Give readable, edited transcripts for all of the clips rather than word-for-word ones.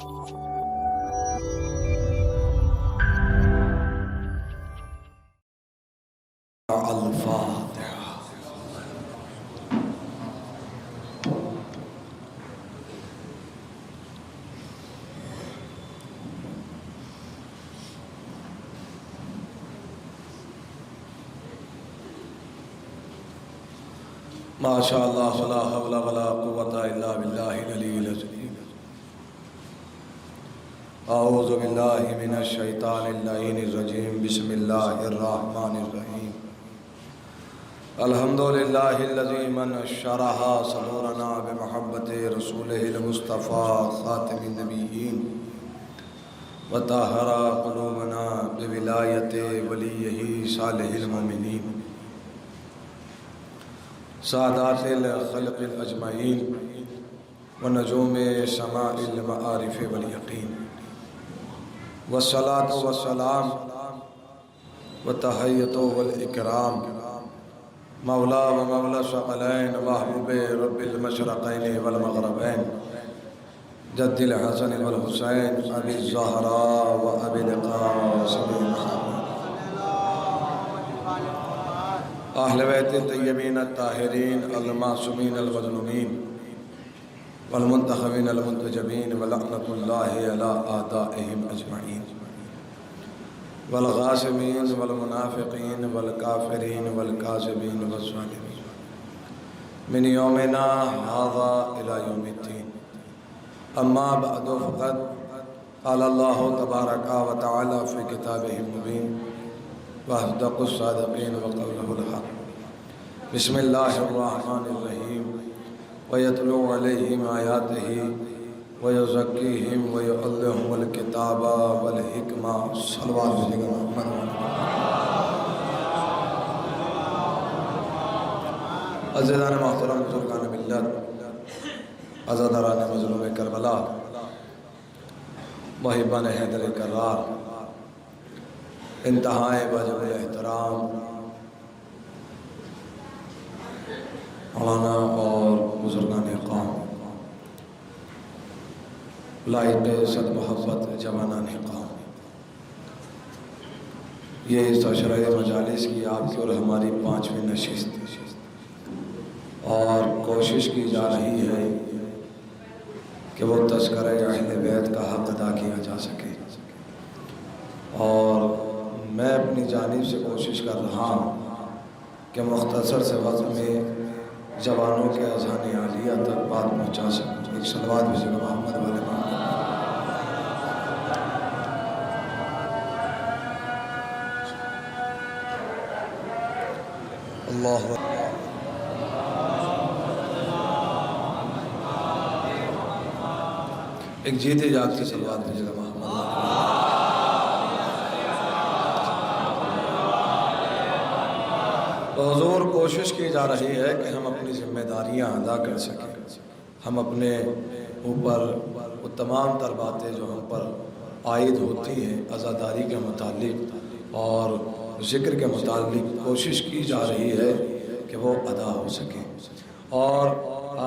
الفاتحہ۔ ما شاء اللہ لا حول ولا قوة الا باللہ العلی العظیم۔ اعوذ باللہ من الشیطان اللعین الرجیم، بسم اللہ الرحمن الرحیم۔ الحمدللہ الذی من شرح صدورنا بمحبت رسولہ المصطفیٰ خاتم النبیین، وطہر قلوبنا بولایت ولیہ صالح المومنین، سادات الخلق الاجمعین، ونجوم سماء المعارف والیقین، والصلاة والسلام والتحیۃ والاکرام مولا و مولا ثقلین محبوب رب المشرقین والمغربین، جد الحسن والحسین ابی الزہراء و ابی القاسم محمد، اہل بیت الطیبین الطاہرین المعصومین المظلومین والمنتخبین المنتجبین، ولعنۃ اللہ علی اعدائہم اجمعین، والغاصبین والمنافقین والکافرین والکاذبین والظالمین، من یومنا ھذا الی یوم الدین۔ اما بعد فقد قال اللہ تبارک و تعالی فی کتابہ المبین، واصدق الصادقین وقولہ الحق۔ بسم اللہ الرحمن الرحیم، ویتلو علیہم آیاتہ ویزکیہم ویعلمہم الکتاب والحکمہ، صلوات محمد۔ عزیزان محترم، بزرگان ملت، عزاداران مظلوم کربلا، محبان حیدر کرار، انتہائے واجب الاحترام مولانا اور بزرگان قوم، لائق صد محبت جوانان قوم، یہ اس عشرہ مجالس کی آپ کی اور ہماری 5ویں نشست، اور کوشش کی جا رہی ہے کہ وہ تذکرہ اہل بیت کا حق ادا کیا جا سکے، اور میں اپنی جانب سے کوشش کر رہا ہوں کہ مختصر سے وقت میں جوانوں کے اذہان عالیہ تک بات پہنچا سکوں۔ ایک صلوات بھی جگہ محمد والے محمد۔ اللہ ایک جیتے جاگتی صلوات بھی جگہ محمد والے۔ حضور کوشش کی جا رہی ہے کہ ہم اپنی ذمہ داریاں ادا کر سکیں، ہم اپنے اوپر وہ تمام تر باتیں جو ہم پر عائد ہوتی ہیں عزاداری کے متعلق اور ذکر کے متعلق، کوشش کی جا رہی ہے کہ وہ ادا ہو سکیں، اور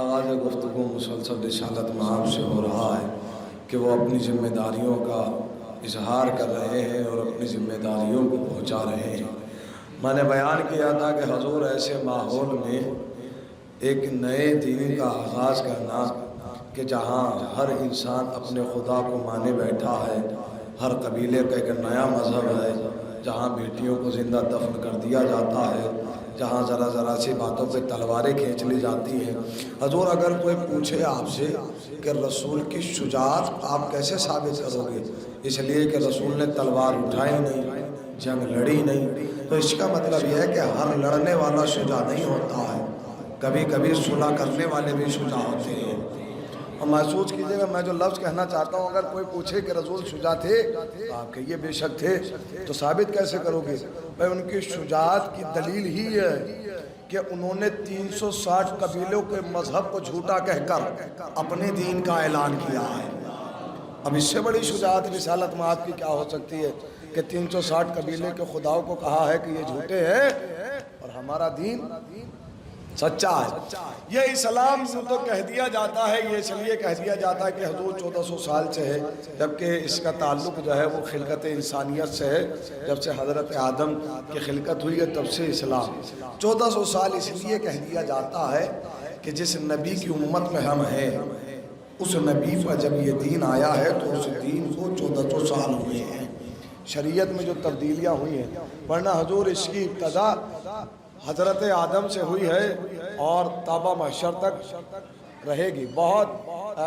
آغاز گفتگو مسلسل رسالت مآب سے ہو رہا ہے کہ وہ اپنی ذمہ داریوں کا اظہار کر رہے ہیں اور اپنی ذمہ داریوں کو پہنچا رہے ہیں۔ میں نے بیان کیا تھا کہ حضور ایسے ماحول میں ایک نئے دین کا آغاز کرنا کہ جہاں ہر انسان اپنے خدا کو مانے بیٹھا ہے، ہر قبیلے کا ایک نیا مذہب ہے، جہاں بیٹیوں کو زندہ دفن کر دیا جاتا ہے، جہاں ذرا ذرا سی باتوں پہ تلواریں کھینچ لی جاتی ہیں۔ حضور اگر کوئی پوچھے آپ سے کہ رسول کی شجاعت آپ کیسے ثابت کرو گے، اس لیے کہ رسول نے تلوار اٹھائی نہیں، جنگ لڑی نہیں، تو اس کا مطلب یہ ہے کہ ہر لڑنے والا شجاع نہیں ہوتا ہے، کبھی کبھی صلح کرنے والے بھی شجاع ہوتے ہیں۔ اور محسوس کیجئے گا میں جو لفظ کہنا چاہتا ہوں، اگر کوئی پوچھے کہ رسول شجاع تھے، آپ کہیے بے شک تھے، تو ثابت کیسے کرو گے؟ بھائی ان کی شجاعت کی دلیل ہی ہے کہ انہوں نے 360 قبیلوں کے مذہب کو جھوٹا کہہ کر اپنے دین کا اعلان کیا ہے۔ اب اس سے بڑی شجاعت رسالت مآب کی کیا ہو سکتی ہے کہ 360 قبیلے کے خداؤں کو کہا ہے کہ یہ جھوٹے ہیں اور ہمارا دین سچا ہے۔ یہ اسلام تو کہہ دیا جاتا ہے، یہ اس لیے کہہ دیا جاتا ہے کہ حضور 1400 سال سے ہے، جبکہ اس کا تعلق جو ہے وہ خلقت انسانیت سے ہے۔ جب سے حضرت آدم کی خلقت ہوئی ہے تب سے اسلام 1400 سال اس لیے کہہ دیا جاتا ہے کہ جس نبی کی امت میں ہم ہیں، اس نبی پر جب یہ دین آیا ہے تو اس دین کو 1400 سال ہوئے ہیں۔ شریعت میں جو تبدیلیاں ہوئی ہیں، ورنہ حضور اس کی ابتدا حضرت آدم سے ہوئی ہے اور تابہ محشر تک رہے گی۔ بہت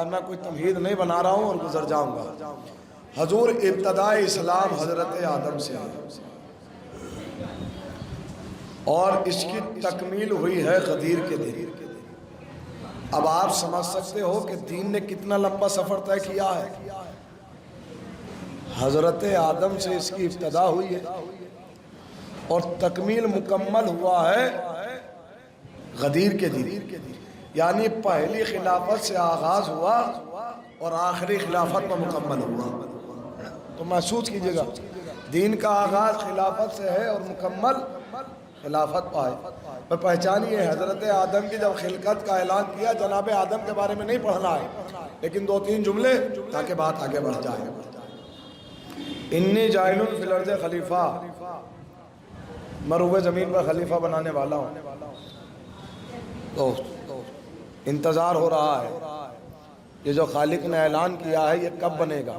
میں کوئی تمہید نہیں بنا رہا ہوں اور گزر جاؤں گا۔ حضور ابتداء اسلام حضرت آدم سے ہے اور اس کی تکمیل ہوئی ہے غدیر کے دن۔ اب آپ سمجھ سکتے ہو کہ دین نے کتنا لمبا سفر طے کیا ہے۔ حضرت آدم سے اس کی ابتدا ہوئی ہے اور تکمیل مکمل ہوا ہے غدیر کے دن، یعنی پہلی خلافت سے آغاز ہوا اور آخری خلافت میں مکمل ہوا۔ تو محسوس کیجئے گا، دین کا آغاز خلافت سے ہے اور مکمل خلافت پائے۔ پر پہچانیے حضرت آدم کی جب خلقت کا اعلان کیا، جناب آدم کے بارے میں نہیں پڑھنا ہے، لیکن 2-3 جملے تاکہ بات آگے بڑھ جائے۔ انی جاعل فی الارض خلیفہ، میں روئے زمین پر خلیفہ بنانے والا ہوں۔ تو انتظار ہو رہا ہے یہ جو خالق نے اعلان کیا ہے یہ کب بنے گا،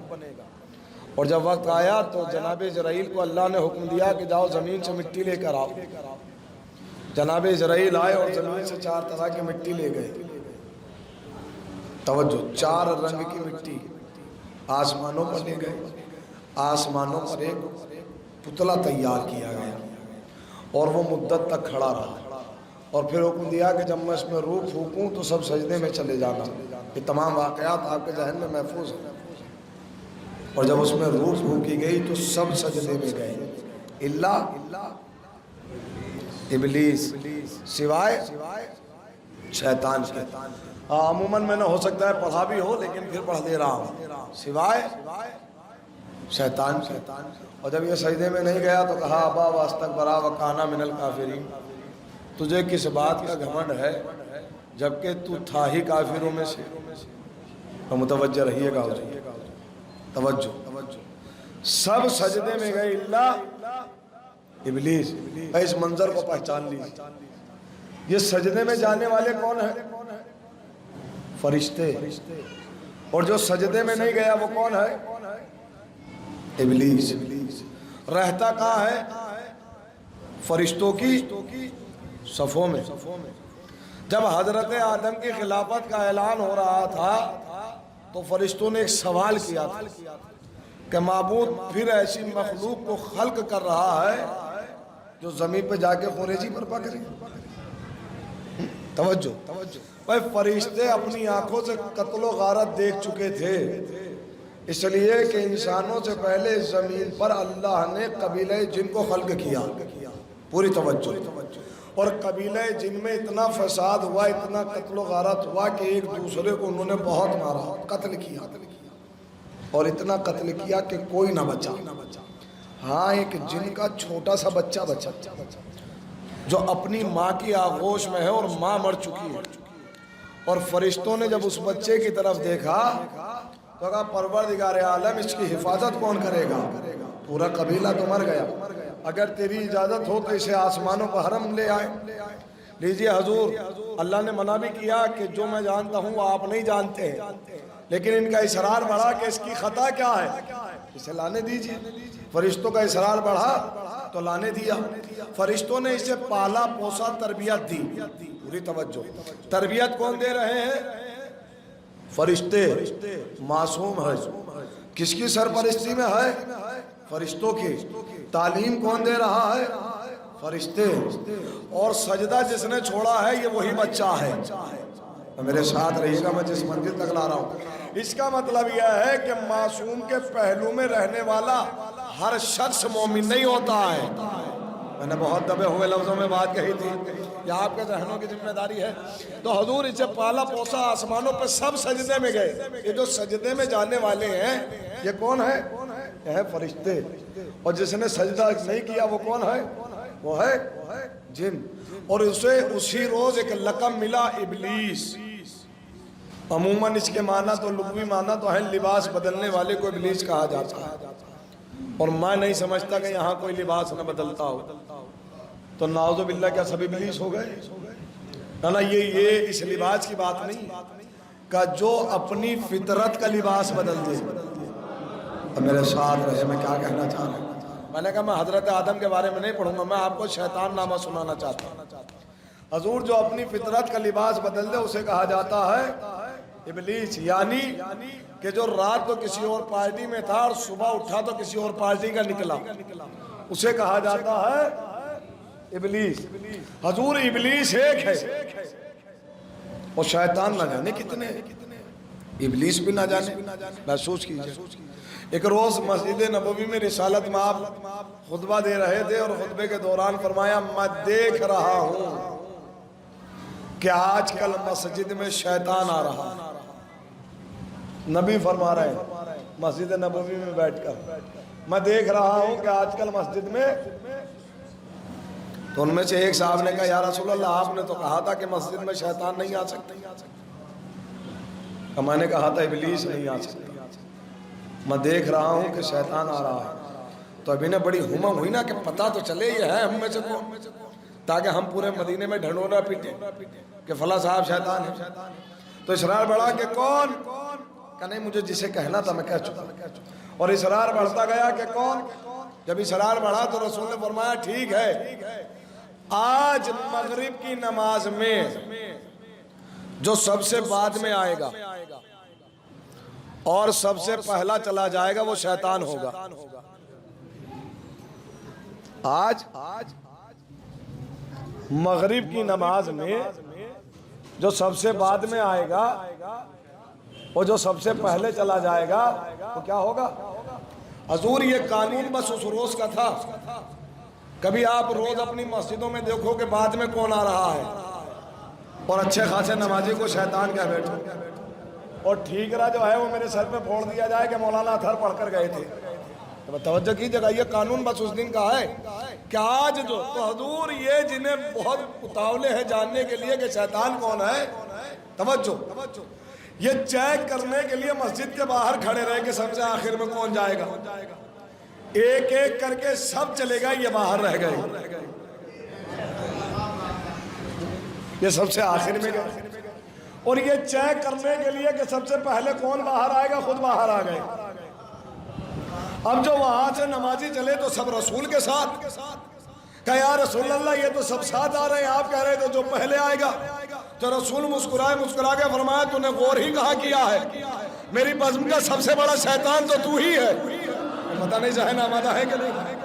اور جب وقت آیا تو جناب جرائیل کو اللہ نے حکم دیا کہ جاؤ زمین سے مٹی لے کر آؤ۔ جناب جرائیل آئے اور زمین سے 4 طرح کی مٹی لے گئے۔ توجہ، 4 رنگ کی مٹی آسمانوں پر لے گئے۔ آسمانوں پر ایک پتلا تیار کیا گیا اور وہ مدت تک کھڑا رہا، اور پھر حکم دیا کہ جب میں اس میں روح پھونکوں تو سب سجدے میں چلے جانا۔ یہ تمام واقعات آپ کے ذہن میں محفوظ ہیں۔ اور جب اس میں روح پھونکی گئی تو سب سجدے میں گئے الا ابلیس، سوائے شیطان کے۔ عموماً میں نے ہو سکتا ہے پڑھا بھی ہو لیکن پھر پڑھ دے رہا ہوں، سوائے شیطان کے۔ اور جب یہ سجدے میں نہیں گیا تو کہا ابا واستکبر وکانا من الکافرین، تجھے کس بات کا گھمنڈ ہے جبکہ تو تھا ہی کافروں میں سے۔ تو متوجہ رہیے گا، توجہ، سب سجدے میں گئے الا ابلیس۔ اس منظر کو پہچان لیجیے، یہ سجدے میں جانے والے کون ہیں؟ فرشتے۔ اور جو سجدے میں نہیں گیا وہ کون ہے؟ ابلیس۔ رہتا کہاں ہے؟ فرشتوں کی صفوں میں۔ جب حضرت آدم کی خلافت کا اعلان ہو رہا تھا تو فرشتوں نے ایک سوال کیا تھا کہ معبود پھر ایسی مخلوق کو خلق کر رہا ہے جو زمین پہ جا کے خونریزی برپا کرے۔ توجہ، بھائی فرشتے اپنی آنکھوں سے قتل و غارت دیکھ چکے تھے، اس لیے کہ انسانوں سے پہلے زمین پر اللہ نے قبیلہ جن کو خلق کیا۔ پوری توجہ۔ اور قبیلہ جن میں اتنا فساد ہوا، اتنا قتل و غارت ہوا کہ ایک دوسرے کو انہوں نے بہت مارا، قتل کیا، اور اتنا قتل کیا کہ کوئی نہ بچا۔ ہاں ایک جن کا چھوٹا سا بچہ بچا جو اپنی ماں کی آغوش میں ہے اور ماں مر چکی ہے، اور فرشتوں نے جب اس بچے کی طرف دیکھا تو کہا پروردگار عالم اس کی حفاظت کون کرے گا؟ پورا قبیلہ تو مر گیا، اگر تیری اجازت ہو تو اسے آسمانوں پر حرم لے آئے۔ لیجئے حضور، اللہ نے منع بھی کیا کہ جو میں جانتا ہوں وہ آپ نہیں جانتے ہیں، لیکن ان کا اصرار بڑھا کہ اس کی خطا کیا ہے، اسے لانے دیجئے۔ فرشتوں کا اصرار بڑھا تو لانے دیا۔ فرشتوں نے اسے پالا پوسا، تربیت دی۔ پوری توجہ، تربیت کون دے رہے ہیں؟ فرشتے۔ معصوم ہے، کس کی سرپرستی میں ہے؟ فرشتوں کی۔ تعلیم کون دے رہا ہے؟ فرشتے۔ اور سجدہ جس نے چھوڑا ہے یہ وہی بچہ ہے۔ میرے ساتھ رہیے گا، میں جس منزل تک لا رہا ہوں، اس کا مطلب یہ ہے کہ معصوم کے پہلو میں رہنے والا ہر شخص مومن نہیں ہوتا ہے۔ میں نے بہت دبے ہوئے لفظوں میں بات کہی تھی، یہ آپ کے ذہنوں کی ذمہ داری ہے۔ تو حضور اسے پالا پوسا، آسمانوں پہ سب سجدے میں گئے۔ یہ جو سجدے میں جانے والے ہیں یہ کون ہے؟ یہ ہے فرشتے۔ اور جس نے سجدہ نہیں کیا وہ کون ہے؟ وہ ہے جن۔ اور اسے اسی روز ایک لقب ملا ابلیس. عموماً اس کے معنی تو لغوی معنی تو ہے لباس بدلنے والے کو ابلیس کہا جاتا ہے، اور میں نہیں سمجھتا کہ یہاں کوئی لباس نہ بدلتا ہو. تو نعوذ باللہ کیا سب ابلیس ہو گئے؟ نا یہ اس لباس کی بات نہیں کہ جو اپنی فطرت کا لباس بدل دے. اور میرے ساتھ رہے، میں کیا کہنا چاہ رہا ہوں. میں نے کہا میں حضرت آدم کے بارے میں نہیں پڑھوں گا، میں آپ کو شیطان نامہ سنانا چاہتا ہوں. حضور جو اپنی فطرت کا لباس بدل دے اسے کہا جاتا ہے ابلیس. یعنی کہ جو رات کو کسی اور پارٹی میں تھا اور صبح اٹھا تو کسی اور پارٹی کا نکلا، اسے کہا جاتا ہے ابلیس. حضور ابلیس ایک ہے اور شیطان نہ جانے کتنے، ابلیس بھی نہ جانے. محسوس کیجئے، ایک روز مسجد نبوی میں رسالت مآب خطبہ دے رہے تھے اور خطبے کے دوران فرمایا میں دیکھ رہا ہوں کہ آج کل مسجد میں شیطان آ رہا ہے. نبی فرما رہے ہیں مسجد نبوی میں بیٹھ کر، میں دیکھ رہا ہوں کہ آج کل مسجد میں. تو ان میں سے ایک صاحب نے کہا یا رسول اللہ آپ نے تو کہا تھا کہ مسجد میں شیطان نہیں آ سکتے. میں نے کہا تھا ابلیس نہیں آ سکتے، میں دیکھ رہا ہوں کہ شیطان آ رہا ہے. تو ابھی نے بڑی ہمم ہوئی نا کہ پتہ تو چلے یہ ہے ہم میں سے کون، تاکہ ہم پورے مدینے میں ڈھنڈورا پیٹیں کہ فلاں صاحب شیطان ہے. تو اصرار بڑھا کہ کون، کہ نہیں مجھے جسے کہنا تھا میں کہہ چکا. اور اصرار بڑھتا گیا کہ کون. جب اصرار بڑھا تو رسول نے فرمایا ٹھیک ہے، آج مغرب کی نماز میں جو سب سے بعد میں آئے گا اور سب سے پہلا چلا جائے گا وہ شیطان ہوگا. آج مغرب کی نماز میں جو سب سے بعد میں آئے گا اور جو سب سے پہلے چلا جائے گا تو کیا ہوگا. حضور یہ قانون بس اس روز کا تھا. کبھی آپ روز اپنی مسجدوں میں دیکھو کہ بعد میں کون آ رہا ہے اور اچھے خاصے نمازی کو شیطان کہہ بیٹھو، اور ٹھیکرا جو ہے وہ میرے سر پہ پھوڑ دیا جائے کہ مولانا اطہر پڑھ کر گئے تھے. توجہ کیجیے گا، یہ قانون بس اس دن کا ہے کہ آج جو تو حضور یہ جنہیں بہت اتاولے ہیں جاننے کے لیے کہ شیطان کون ہے، توجہ یہ چیک کرنے کے لیے مسجد کے باہر کھڑے رہے کہ سب سے آخر میں کون جائے گا. ایک ایک کر کے سب چلے گا، یہ باہر رہ گئے، یہ سب سے آخر میں گئے. اور یہ چیک کرنے کے لیے کہ سب سے پہلے کون باہر آئے گا خود باہر آ گئے. اب جو وہاں سے نمازی چلے تو سب رسول کے ساتھ کہ یا رسول اللہ یہ تو سب ساتھ آ رہے ہیں، آپ کہہ رہے تو جو پہلے آئے گا. تو رسول مسکرا کے فرمایا تو نے غور ہی کہاں کیا ہے، میری بزم کا سب سے بڑا شیطان تو ہی ہے. پتہ نہیں ذہن آمادہ ہے کہ نہیں.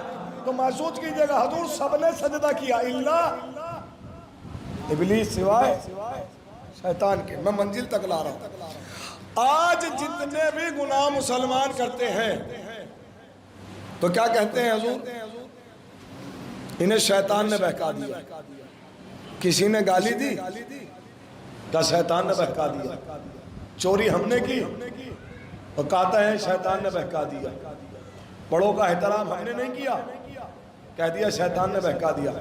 تو محسوس کیجئے گا حضور سب نے سجدہ کیا الا ابلیس، سوائے شیطان کے. میں منزل تک لا رہا ہوں. آج جتنے بھی گناہ مسلمان کرتے ہیں تو کیا کہتے ہیں حضور، انہیں شیطان نے بہکا دیا. کسی نے گالی دی تو شیطان نے بہکا دیا. چوری ہم نے کی تو کہتا ہے شیطان نے بہکا دیا. بڑوں کا احترام ہم نے نہیں کیا، کہہ دیا شیطان نے بہکا دیا.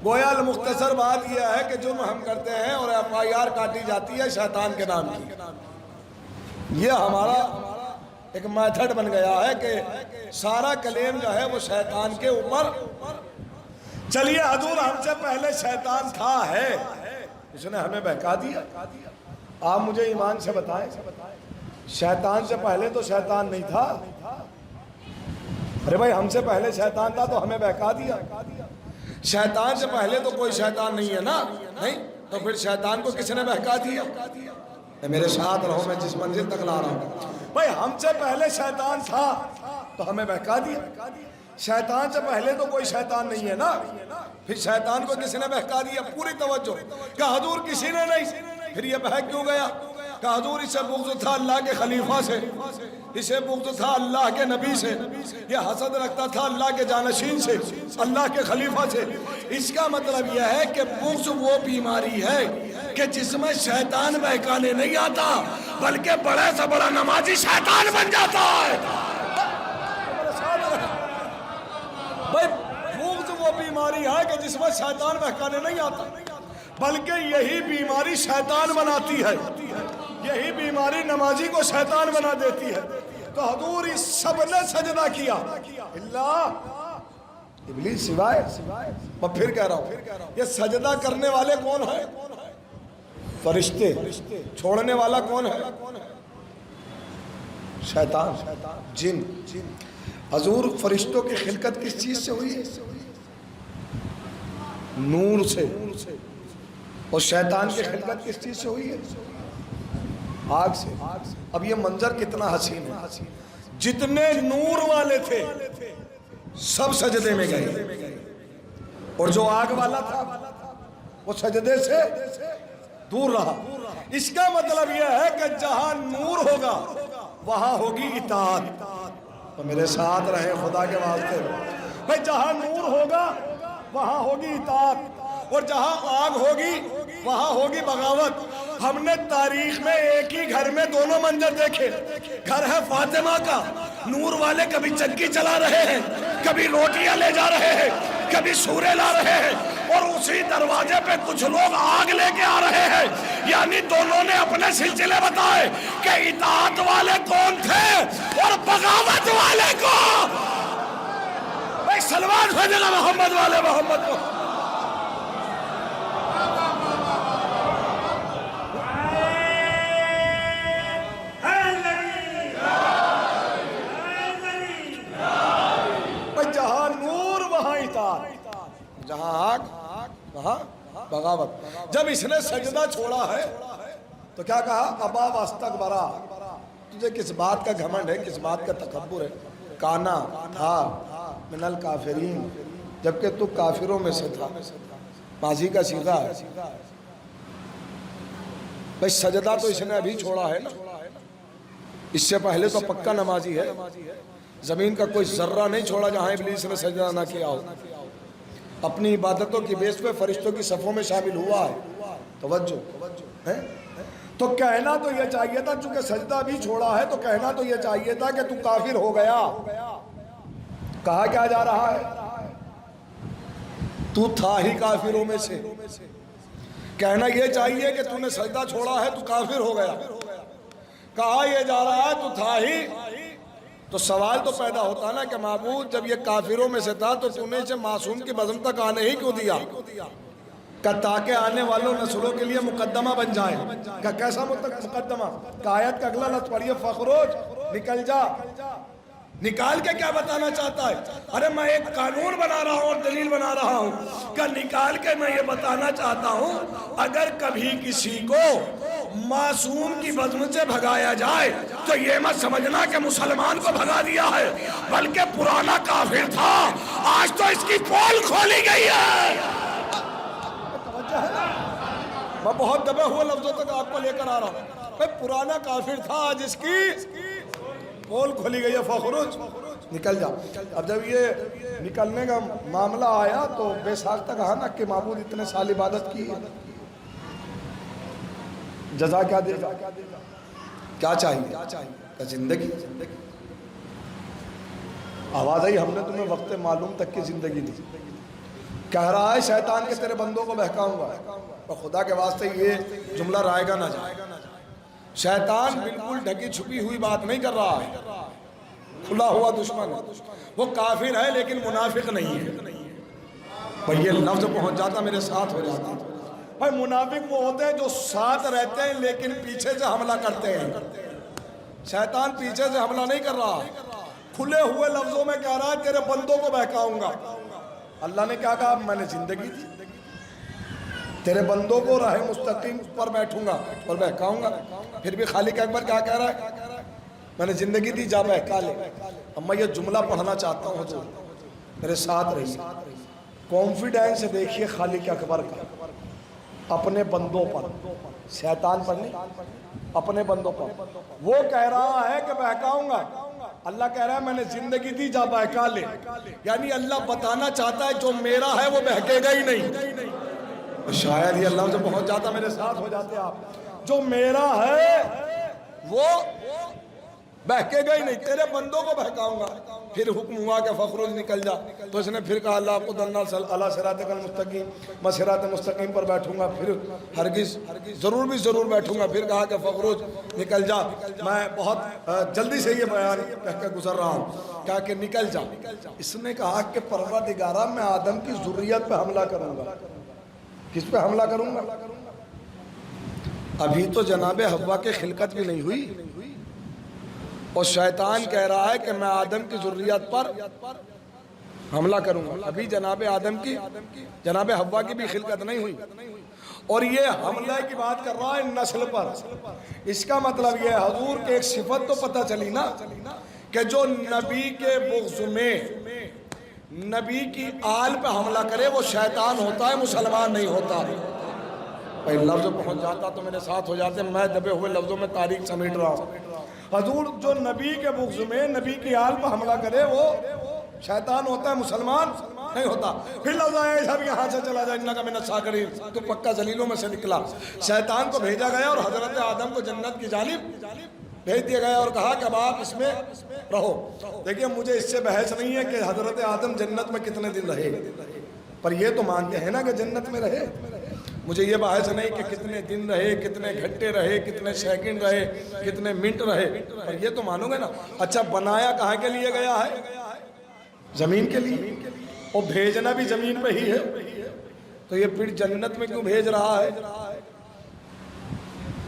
گویا مختصر بات یہ ہے کہ جو ہم کرتے ہیں اور FIR کاٹی جاتی ہے شیطان کے نام کی. یہ ہمارا ایک میتھڈ بن گیا ہے کہ سارا کلیم جو ہے وہ شیطان کے اوپر. چلیے حضور ہم سے پہلے شیطان تھا ہے، اس نے ہمیں بہکا دیا. آپ مجھے ایمان سے بتائیں شیطان سے پہلے تو شیطان نہیں تھا. ارے بھائی ہم سے پہلے شیطان تھا تو ہمیں بہکا دیا. شیطان سے پہلے تو کوئی شیطان نہیں ہے نا، نہیں تو پھر شیطان کو کس نے بہکا دیا. میرے ساتھ رہو، میں جس منزل تک لا رہا ہوں. بھائی ہم سے پہلے شیطان تھا تو ہمیں بہکا دیا. شیطان سے پہلے تو کوئی شیطان نہیں ہے نا، پھر شیطان کو کس نے بہکا دیا. پوری توجہ کہ حضور کسی نے نہیں، پھر یہ بہک کیوں گیا کہ حضور اسے بغض تھا اللہ کے خلیفہ سے، اسے بغض تھا اللہ کے نبی سے، یہ حسد رکھتا تھا اللہ کے جانشین سے، اللہ کے خلیفہ سے. اس کا مطلب یہ ہے کہ بغض وہ بیماری ہے کہ جس میں شیطان بہکانے نہیں آتا بلکہ بڑے سے بڑا نمازی شیطان بن جاتا ہے. بھائی بغض وہ بیماری ہے کہ جس میں شیطان بہکانے نہیں آتا. بلکہ یہی بیماری شیطان بناتی ہے، یہی بیماری نمازی کو شیطان بنا دیتی ہے۔ تو حضور اس سب نے سجدہ کیا اللہ ابلیس سوائے۔ میں پھر کہہ رہا ہوں، یہ سجدہ کرنے والے کون ہیں؟ فرشتے۔ چھوڑنے والا کون ہے؟ شیطان، جن۔ حضور فرشتوں کی خلقت کس چیز سے ہوئی ہے؟ نور سے۔ اور شیطان کی خلقت کس چیز سے ہوئی ہے؟ آگ سے۔ اب یہ منظر کتنا حسین ہے، جتنے نور والے تھے سب سجدے میں گئے، اور جو آگ والا تھا وہ سجدے سے دور رہا۔ اس کا مطلب یہ ہے کہ جہاں نور ہوگا وہاں ہوگی اطاعت۔ تو میرے ساتھ رہیں خدا کے واسطے بھائی، جہاں نور ہوگا وہاں ہوگی اطاعت، اور جہاں آگ ہوگی وہاں ہوگی بغاوت۔ ہم نے تاریخ میں ایک ہی گھر میں دونوں منظر دیکھے۔ گھر ہے فاطمہ کا، نور والے کبھی چکی چلا رہے ہیں، کبھی روٹیاں لے جا رہے ہیں، کبھی سورے لا رہے ہیں، اور اسی دروازے پہ کچھ لوگ آگ لے کے آ رہے ہیں۔ یعنی دونوں نے اپنے سلسلے بتائے کہ اطاعت والے کون تھے اور بغاوت والے کون۔ بھائی سلوات بھیجنا محمد والے محمد کو۔ جہاں نور وہاں اطاعت، جہاں آگ وہاں بغاوت۔ جب اس نے سجدہ چھوڑا ہے تو کیا کہا؟ ابا واستکبرا، تجھے کس بات کا گھمنڈ ہے، کس بات کا تکبر ہے؟ کانا، تھا، من الکافرین، جبکہ تو کافروں میں سے تھا۔ ماضی کا صیغہ ہے بھئی، سجدہ تو اس نے ابھی چھوڑا ہے نا، اس سے پہلے تو پکا نمازی ہے۔ زمین کا کوئی ذرہ نہیں چھوڑا جہاں ابلیس نے سجدہ نہ کیا ہو۔ اپنی عبادتوں کی بیس پہ فرشتوں کی صفوں میں شامل ہوا ہے۔ توجہ ہے؟ تو کہنا تو یہ چاہیے تھا، چونکہ سجدہ بھی چھوڑا ہے تو کہنا تو یہ چاہیے تھا کہ تو کافر ہو گیا۔ کہا کیا جا رہا ہے؟ تو تھا ہی کافروں میں سے۔ کہنا یہ چاہیے کہ تو نے سجدہ چھوڑا ہے تو کافر ہو گیا۔ کہا یہ جا رہا ہے تو تھا ہی۔ تو سوال تو پیدا ہوتا نا کہ معبود جب یہ کافروں میں سے تھا تو نے اسے معصوم کی بزم تک آنے ہی کیوں دیا؟ کہ تاکہ آنے والوں نسلوں کے لیے مقدمہ بن جائے۔ کہ کیسا مقدمہ؟ کہ آیت کا اگلا لفظ پڑھیے، فخروج، نکل جا۔ نکال کے کیا بتانا چاہتا ہے؟ ارے میں ایک قانون بنا رہا ہوں اور دلیل بنا رہا ہوں کہ نکال کے میں یہ بتانا چاہتا ہوں اگر کبھی کسی کو معصوم کی بزم سے بھگایا جائے تو یہ مت سمجھنا کہ مسلمان کو بھگا دیا ہے، بلکہ پرانا کافر تھا، آج تو اس کی پول کھولی گئی ہے۔ میں بہت دبے ہوئے لفظوں تک آپ کو لے کر آ رہا ہوں۔ پرانا کافر تھا، آج اس کی پول کھولی گئی ہے۔ فخروج، نکل جا۔ اب جب یہ نکلنے کا معاملہ آیا تو بے ساختہ کہا نا کہ معبود اتنے سال عبادت کی، جزا کیا دے گا؟ کیا چاہیے؟ کہ زندگی۔ آواز آئی، ہم نے تمہیں وقت معلوم تک کی زندگی دی۔ کہہ رہا ہے شیطان کے تیرے بندوں کو بہکاؤں گا۔ اور خدا کے واسطے یہ جملہ رائے گا نہ جائے۔ شیطان بالکل ڈھکی چھپی ہوئی بات نہیں کر رہا ہے، کھلا ہوا دشمن ہے۔ وہ کافر ہے لیکن منافق نہیں ہے۔ پر یہ لفظ پہنچ جاتا میرے ساتھ ہو جاتا۔ بھائی منافق وہ ہوتے ہیں جو ساتھ رہتے ہیں لیکن پیچھے سے حملہ کرتے ہیں۔ شیطان پیچھے سے حملہ نہیں کر رہا، کھلے ہوئے لفظوں میں کہہ رہا ہے تیرے بندوں کو بہکاؤں گا۔ اللہ نے کیا کہا؟ میں نے زندگی دی، تیرے بندوں کو راہ مستقیم پر بیٹھوں گا اور بہکاؤں گا۔ پھر بھی خالق اکبر کیا کہہ رہا ہے؟ میں نے زندگی دی، جا بہکا لے۔ اب میں یہ جملہ پڑھنا چاہتا ہوں حضور، میرے ساتھ رہیے۔ کانفیڈینس دیکھیے خالق اکبر کا اپنے بندوں پر، شیطان پر نہیں، اپنے بندوں پر۔ وہ کہہ رہا ہے کہ بہکاؤں گا، اللہ کہہ رہا ہے میں نے زندگی دی، جا بہکا لے۔ یعنی اللہ بتانا چاہتا ہے جو میرا ہے وہ بہکے گا ہی نہیں۔ شاید یہ اللہ سے پہنچ جاتا، میرے ساتھ ہو جاتے آپ۔ جو میرا ہے وہ بہکے گا ہی نہیں، تیرے بندوں کو بہکاؤں گا۔ پھر حکم ہوا کہ فخرج نکل جا، تو اس نے پھر کہا اللہ کو دلنا علی صراطک المستقیم، میں صراط مستقیم پر بیٹھوں گا، پھر ہرگز ضرور بھی ضرور بیٹھوں گا۔ پھر کہا کہ فخرج نکل جا، میں بہت جلدی سے یہ بیان کہہ کے گزر رہا ہوں، کہا کہ نکل جا۔ اس نے کہا کہ پروردگارہ میں آدم کی ذریت پہ حملہ کروں گا۔ کس پہ حملہ کروں گا؟ ابھی تو جناب حوا کی خلقت بھی نہیں ہوئی، اور شیطان کہہ رہا ہے کہ میں آدم کی ذریت پر حملہ کروں گا۔ ابھی جناب آدم کی، جناب حوا کی بھی خلقت نہیں ہوئی، اور یہ حملہ کی بات کر رہا ہے نسل پر۔ اس کا مطلب یہ ہے حضور کے ایک صفت تو پتہ چلی نا، کہ جو نبی کے بغض میں نبی کی آل پہ حملہ کرے وہ شیطان ہوتا ہے، مسلمان نہیں ہوتا۔ بھائی لفظ پہنچ جاتا تو میرے ساتھ ہو جاتے، میں دبے ہوئے لفظوں میں تاریخ سمیٹ رہا ہوں۔ حضور جو نبی کے بغض میں نبی کی آل پہ حملہ کرے وہ شیطان ہوتا ہے، مسلمان نہیں ہوتا۔ پھر لفظ آیا سب یہاں سے چلا جائے انکا من الساغرین، تو پکا ذلیلوں میں سے نکلا۔ شیطان کو بھیجا گیا اور حضرت آدم کو جنت کی جانب بھیج دیا گیا اور کہا کہ اب آپ اس میں رہو۔ دیکھیے مجھے اس سے بحث نہیں ہے کہ حضرت آدم جنت میں کتنے دن رہے، پر یہ تو مانتے ہیں نا کہ جنت میں رہے۔ مجھے یہ بحث نہیں کہ کتنے دن رہے، کتنے گھنٹے رہے، کتنے سیکنڈ رہے، کتنے منٹ رہے، پر یہ تو مانو گے نا۔ اچھا بنایا کہاں کے لیے گیا ہے؟ زمین کے لیے، اور بھیجنا بھی زمین پہ ہی ہے، تو یہ پھر جنت میں کیوں بھیج رہا ہے؟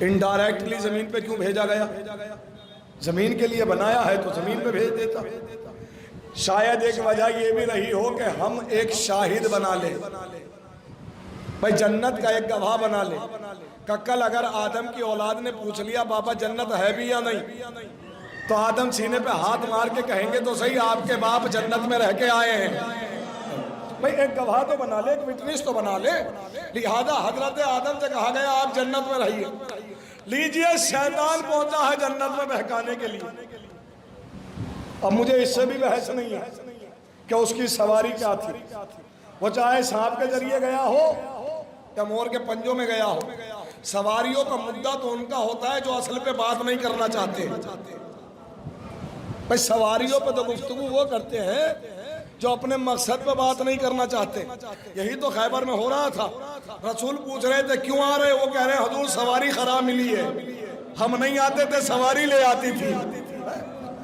انڈائریکٹلی زمین پہ کیوں بھیجا گیا؟ زمین کے لیے بنایا ہے تو زمین پہ بھیج دیتا۔ شاید ایک وجہ یہ بھی رہی ہو کہ ہم ایک شاہد بنا لیں، بھائی جنت کا ایک گواہ بنا لے، کہ کل اگر آدم کی اولاد نے پوچھ لیا بابا جنت ہے بھی یا نہیں، تو آدم سینے پہ ہاتھ مار کے کہیں گے تو صحیح آپ کے باپ جنت میں رہ کے آئے ہیں۔ بھائی ایک گواہ تو بنا لے، ایک وٹنس تو بنا لے۔ لہذا حضرت آدم سے کہا گیا آپ جنت میں رہیے۔ لیجئے شیطان پہنچا ہے جنت میں بہکانے کے لیے۔ اب مجھے اس سے بھی بحث نہیں ہے کہ اس کی سواری کیا تھی، وہ چاہے سانپ کے ذریعے گیا ہو یا مور کے پنجوں میں گیا ہو، سواریوں کا مدعا تو ان کا ہوتا ہے جو اصل پہ بات نہیں کرنا چاہتے۔ بھئی سواریوں پہ تو گفتگو وہ کرتے ہیں جو اپنے مقصد پہ بات نہیں کرنا چاہتے۔ یہی تو خیبر میں ہو رہا تھا، رسول پوچھ رہے تھے کیوں آ رہے، وہ کہہ رہے ہیں حضور سواری خراب ملی ہے، ہم نہیں آتے تھے سواری لے آتی تھی۔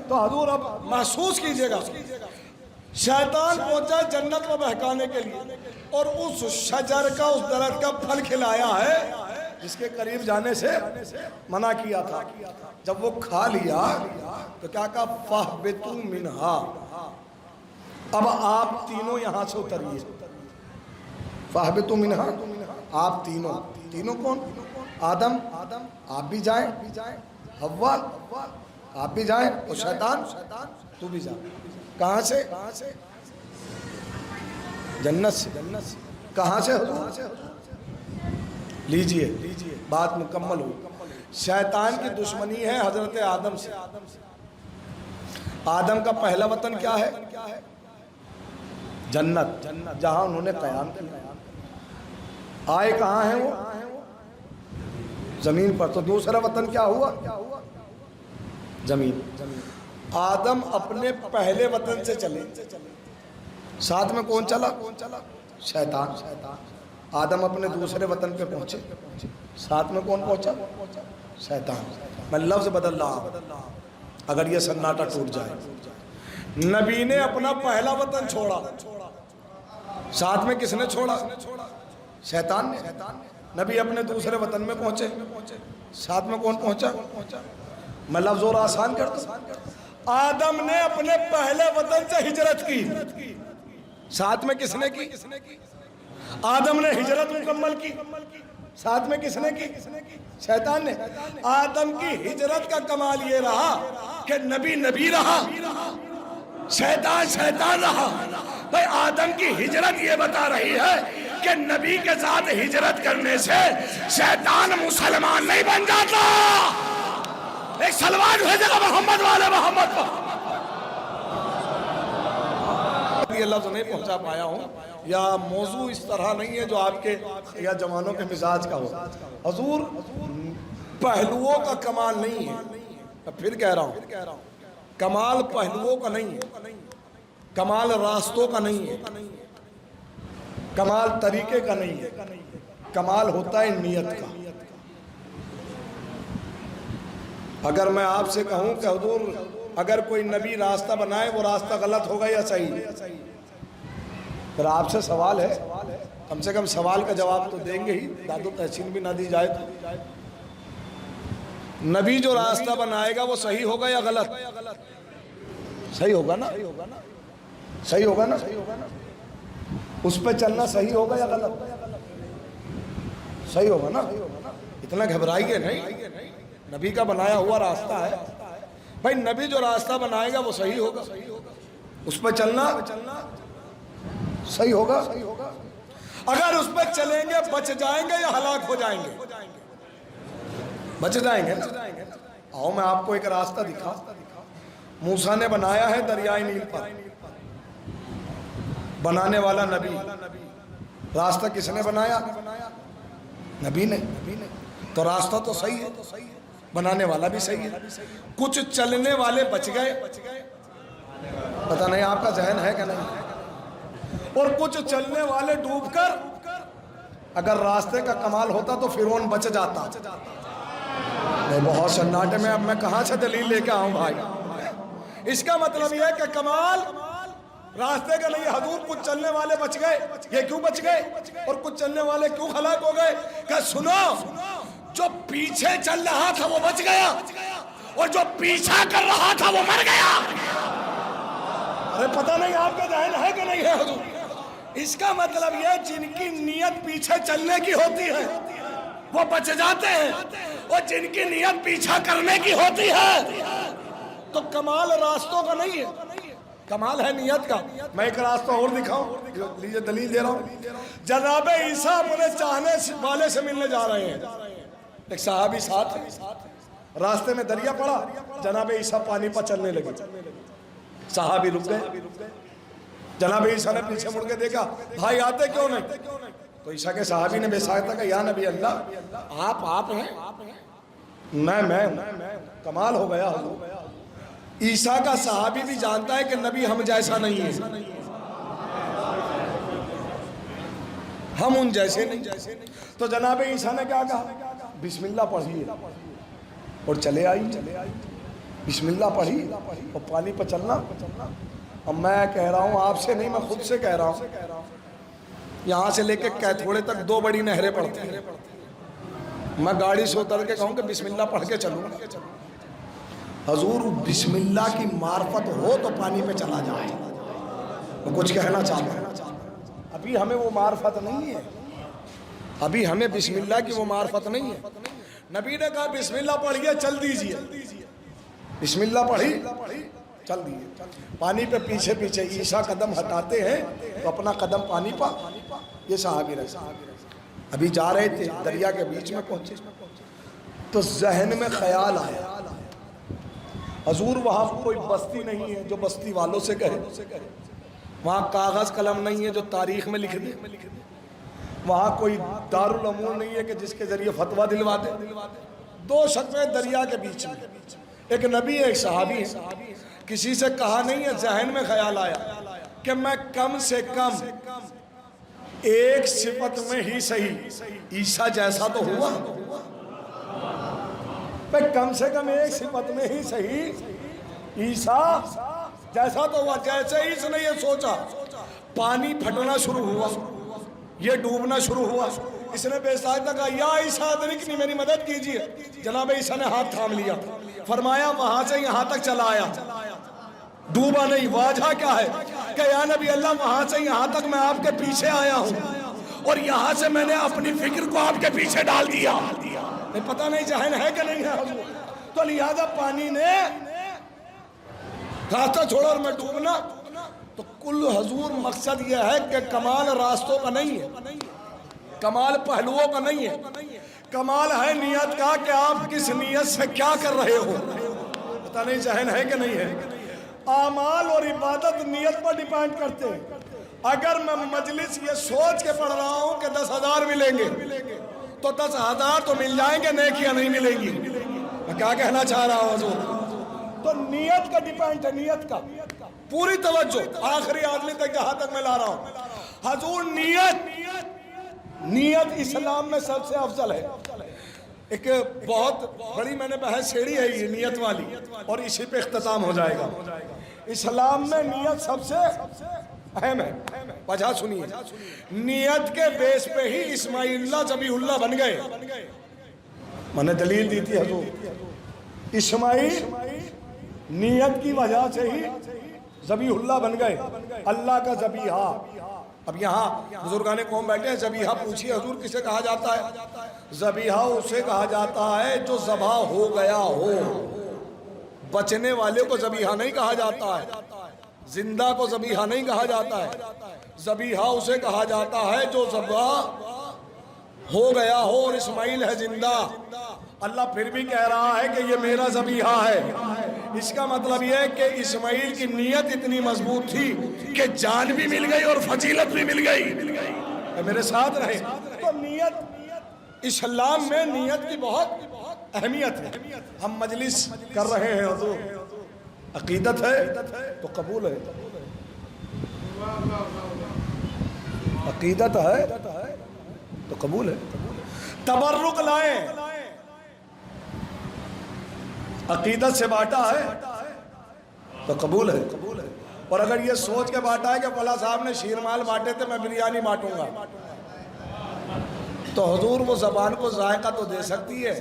تو حضور اب محسوس کیجئے گا، شیطان پہنچا جنت میں بہکانے کے لیے، اور اس شجر کا، اس درخت کا پھل کھلایا ہے جس کے قریب جانے سے منع کیا تھا۔ جب وہ کھا لیا تو کیا کہا فَاهْبِطُوا مِنْهَا، اب آپ تینوں یہاں سے اتریے۔ فَاهْبِطُوا مِنْهَا، آپ تینوں کون؟ آدم آپ بھی جائیں، حوا آپ بھی جائیں، اور شیطان تو بھی جا۔ کہاں سے؟ جنت سے۔ کہاں سے حضور؟ لیجئے بات مکمل ہوئی۔ شیطان کی دشمنی ہے حضرت آدم سے۔ آدم کا پہلا وطن کیا ہے؟ جنت، جہاں انہوں نے قیام کیا۔ آئے کہاں ہیں وہ؟ زمین پر۔ تو دوسرا وطن کیا ہوا؟ زمین۔ آدم اپنے پہلے وطن سے چلے، ساتھ میں کون چلا؟ شیطان۔ آدم اپنے دوسرے وطن پہ پہنچے، ساتھ میں کون پہنچا؟ شیطان۔ میں لفظ بدل رہا ہوں اگر یہ سناٹا ٹوٹ جائے۔ نبی نے اپنا پہلا وطن چھوڑا، ساتھ میں کس نے چھوڑا؟ شیطان نے۔ نبی اپنے دوسرے وطن میں پہنچے، ساتھ میں کون پہنچا؟ میں لفظ اور آسان کر دوں، آدم نے اپنے پہلے وطن سے ہجرت کی، ساتھ میں کس نے کی؟ آدم نے ہجرت مکمل کی، ساتھ میں کس نے کی؟ شیطان نے۔ آدم کی ہجرت کا کمال یہ رہا کہ نبی نبی رہا، شیطان شیطان رہا۔ بھئی آدم کی ہجرت یہ بتا رہی ہے کہ نبی کے ساتھ ہجرت کرنے سے شیطان مسلمان نہیں بن جاتا۔ ایک سلوات بھیجے گا محمد والے محمد کو۔ یہ لفظ نہیں پہنچا پایا ہوں، یا موضوع اس طرح نہیں ہے جو آپ کے یا جوانوں کے مزاج کا ہو۔ حضور پہلوؤں کا کمال نہیں ہے، میں پھر کہہ رہا ہوں، کمال پہلوؤں کا نہیں ہے، کمال راستوں کا نہیں ہے، کمال طریقے کا نہیں ہے، کمال ہوتا ہے نیت کا۔ اگر میں آپ سے کہوں کہ حضور اگر کوئی نبی راستہ بنائے وہ راستہ غلط ہوگا یا صحیح، پھر آپ سے سوال ہے، کم سے کم سوال کا جواب تو دیں گے ہی، داد و تحسین بھی نہ دی جائے تو۔ نبی جو راستہ بنائے گا وہ صحیح ہوگا یا غلط؟ صحیح ہوگا نا، صحیح ہوگا نا، اس پہ چلنا صحیح ہوگا یا غلط؟ صحیح ہوگا نا۔ اتنا گھبرائیے نہیں، نبی کا بنایا ہوا راستہ ہے بھائی، نبی جو راستہ بنائے گا وہ صحیح ہوگا، اس پہ چلنا صحیح ہوگا۔ اگر اس پہ چلیں گے بچ جائیں گے یا ہلاک ہو جائیں گے؟ بچ جائیں گے نا۔ آؤ میں آپ کو ایک راستہ دکھا، موسیٰ نے بنایا ہے دریائے نیل پر، بنانے والا نبی، راستہ کس نے بنایا؟ نبی نے، تو راستہ تو صحیح ہے، بنانے والا بھی صحیح ہے۔ کچھ چلنے والے بچ گئے، پتہ نہیں آپ کا ذہن ہے کہ نہیں، اور کچھ چلنے والے ڈوب کر، اگر راستے کا کمال ہوتا تو فرعون بچ جاتا۔ میں بہت سناٹے میں، اب میں کہاں سے دلیل لے کے آؤں بھائی؟ اس کا مطلب یہ ہے کہ کمال راستے کا نہیں۔ حضور کچھ چلنے والے بچ گئے، یہ کیوں بچ گئے؟ اور کچھ چلنے والے کیوں ہلاک ہو گئے؟ کہ سنو، جو پیچھے چل رہا تھا وہ بچ گیا، اور جو پیچھا کر رہا تھا وہ مر گیا۔ ارے پتہ نہیں آپ کا ذہن ہے کہ نہیں ہے حضور؟ اس کا مطلب یہ جن کی نیت پیچھے چلنے کی ہوتی ہے وہ بچ جاتے ہیں، اور جن کی نیت پیچھا کرنے کی ہوتی ہے تو کمال راستوں کا نہیں ہے، کمال ہے نیت کا۔ میں ایک راستہ اور دکھاؤں، لیجئے دلیل دے رہا ہوں۔ جناب عیسیٰ اپنے چاہنے والے سے ملنے جا رہے ہیں، ایک صحابی ساتھ ہے، راستے میں دریا پڑا، جناب عیسیٰ پانی پر چلنے لگے، صحابی رک گئے، جناب عیسیٰ نے پیچھے مڑ کے دیکھا، بھائی آتے کیوں نہیں؟ تو عیسیٰ کے صحابی نے بے ساختہ کہا، یا نبی اللہ آپ ہیں؟ میں کمال ہو گیا حضور۔ عیسیٰ کا صحابی بھی جانتا ہے کہ نبی ہم جیسا نہیں ہے، ہم ان جیسے نہیں۔ تو جناب عیسیٰ نے کیا کہا؟ بسم اللہ پڑھیے، اور چلے آئی، بسم اللہ پڑھی اور پانی پہ چلنا۔ اب میں کہہ رہا ہوں آپ سے نہیں، میں خود سے کہہ رہا ہوں، یہاں سے لے کے کیتھوڑے تک 2 بڑی نہریں پڑتی ہیں، میں گاڑی سے اتر کے کہوں کہ بسم اللہ پڑھ کے چلوں، حضور بسم اللہ کی معرفت ہو تو پانی پہ چلا جائے۔ وہ کچھ کہنا چاہتا ہے، ابھی ہمیں وہ معرفت نہیں ہے، ابھی ہمیں بسم اللہ کی وہ معرفت نہیں ہے۔ نبی نے کہا بسم اللہ پڑھیے چل دیجئے، بسم اللہ پڑھی چل دیئے، پانی پہ پیچھے پیچھے عیسیٰ قدم ہٹاتے ہیں تو اپنا قدم پانی پا، یہ صحابی رہے، ابھی جا رہے تھے، دریا کے بیچ میں پہنچے تو ذہن میں خیال آیا، حضور وہاں کوئی بستی نہیں ہے جو بستی والوں سے کہے، وہاں کاغذ قلم نہیں ہے جو تاریخ میں لکھ دے، وہاں کوئی دارالامور نہیں ہے کہ جس کے ذریعے فتویٰ دلوا دے۔ 2 شخصیں دریا کے بیچ میں، ایک نبی ہے ایک صحابی ہے، کسی سے کہا نہیں ہے، ذہن میں خیال آیا کہ میں کم سے کم ایک صفت میں ہی صحیح عیسیٰ جیسا تو ہوا، میں کم سے کم ایک صفت میں ہی صحیح عیسیٰ جیسا تو ہوا۔ جیسے ہی اس نے یہ سوچا، پانی پھٹنا شروع ہوا، یہ ڈوبنا شروع ہوا، اس نے بے ساختہ کہا یا عیسیٰ ادرکنی، میری مدد کیجئے۔ جناب عیسیٰ نے ہاتھ تھام لیا، فرمایا وہاں سے یہاں تک چلا آیا، ڈوبا نہیں۔ واجہ کیا ہے کہ یا نبی اللہ وہاں سے یہاں تک میں آپ کے پیچھے آیا ہوں، اور یہاں سے میں نے اپنی فکر کو آپ کے پیچھے ڈال دیا۔ پتہ نہیں ذہن ہے کہ نہیں ہے حضور؟ تو لہذا پانی نے راستہ چھوڑا اور میں ڈوبنا۔ تو کل حضور مقصد یہ ہے کہ کمال راستوں کا نہیں ہے، کمال پہلوؤں کا نہیں ہے، کمال ہے نیت کا کہ آپ کس نیت سے کیا کر رہے ہو۔ پتہ نہیں ذہن ہے کہ نہیں ہے؟ اعمال اور عبادت نیت پر ڈیپینڈ کرتے ہیں۔ اگر میں مجلس یہ سوچ کے پڑھ رہا ہوں کہ 10,000 ملیں گے تو 10,000 تو مل جائیں گے، نیکیاں نہیں ملیں گی۔ میں کیا کہنا چاہ رہا ہوں حضور؟ تو نیت کا ڈیپینڈ ہے، نیت کا پوری توجہ آخری آدمی تک جہاں تک میں لا رہا ہوں حضور، نیت اسلام میں سب سے افضل ہے۔ ایک بہت بڑی میں نے بحث چھیڑی ہے یہ نیت والی، اور اسی پہ اختتام ہو جائے گا۔ اسلام میں نیت سب سے اہم ہے۔ وجہ سنیے، نیت کے بیس پہ ہی اسماعیل اللہ ذبیح اللہ بن گئے۔ میں نے دلیل دی تھی حضور، اسماعیل نیت کی وجہ سے ہی ذبیح اللہ بن گئے، اللہ کا ذبیحہ۔ اب یہاں بزرگان قوم بیٹھے ہیں، ذبیحہ پوچھیے حضور کسے کہا جاتا ہے؟ ذبیحہ اسے کہا جاتا ہے جو ذبح ہو گیا ہو، بچنے والے کو ذبیحہ نہیں کہا جاتا ہے، زندہ کو ذبیحہ نہیں کہا جاتا ہے۔ ذبیحہ اسے کہا جاتا ہے جو ذبح ہو گیا ہو، اور اسماعیل ہے زندہ۔ اللہ پھر بھی کہہ رہا ہے کہ یہ میرا ذبیحہ ہے۔ اس کا مطلب یہ ہے کہ اسماعیل کی نیت اتنی مضبوط تھی کہ جان بھی مل گئی اور فضیلت بھی مل گئی۔ میرے ساتھ رہے تو نیت، اسلام میں نیت کی بہت اہمیت ہے۔ ہم مجلس کر رہے ہیں حضور، عقیدت ہے تو قبول ہے، عقیدت ہے تو قبول ہے۔ تبرک لائیں، عقیدت سے بانٹا ہے تو قبول ہے۔ اور اگر یہ سوچ کے بانٹا ہے کہ فلاں صاحب نے شیرمال بانٹے تھے میں بریانی بانٹوں گا، تو حضور وہ زبان کو ذائقہ تو دے سکتی ہے،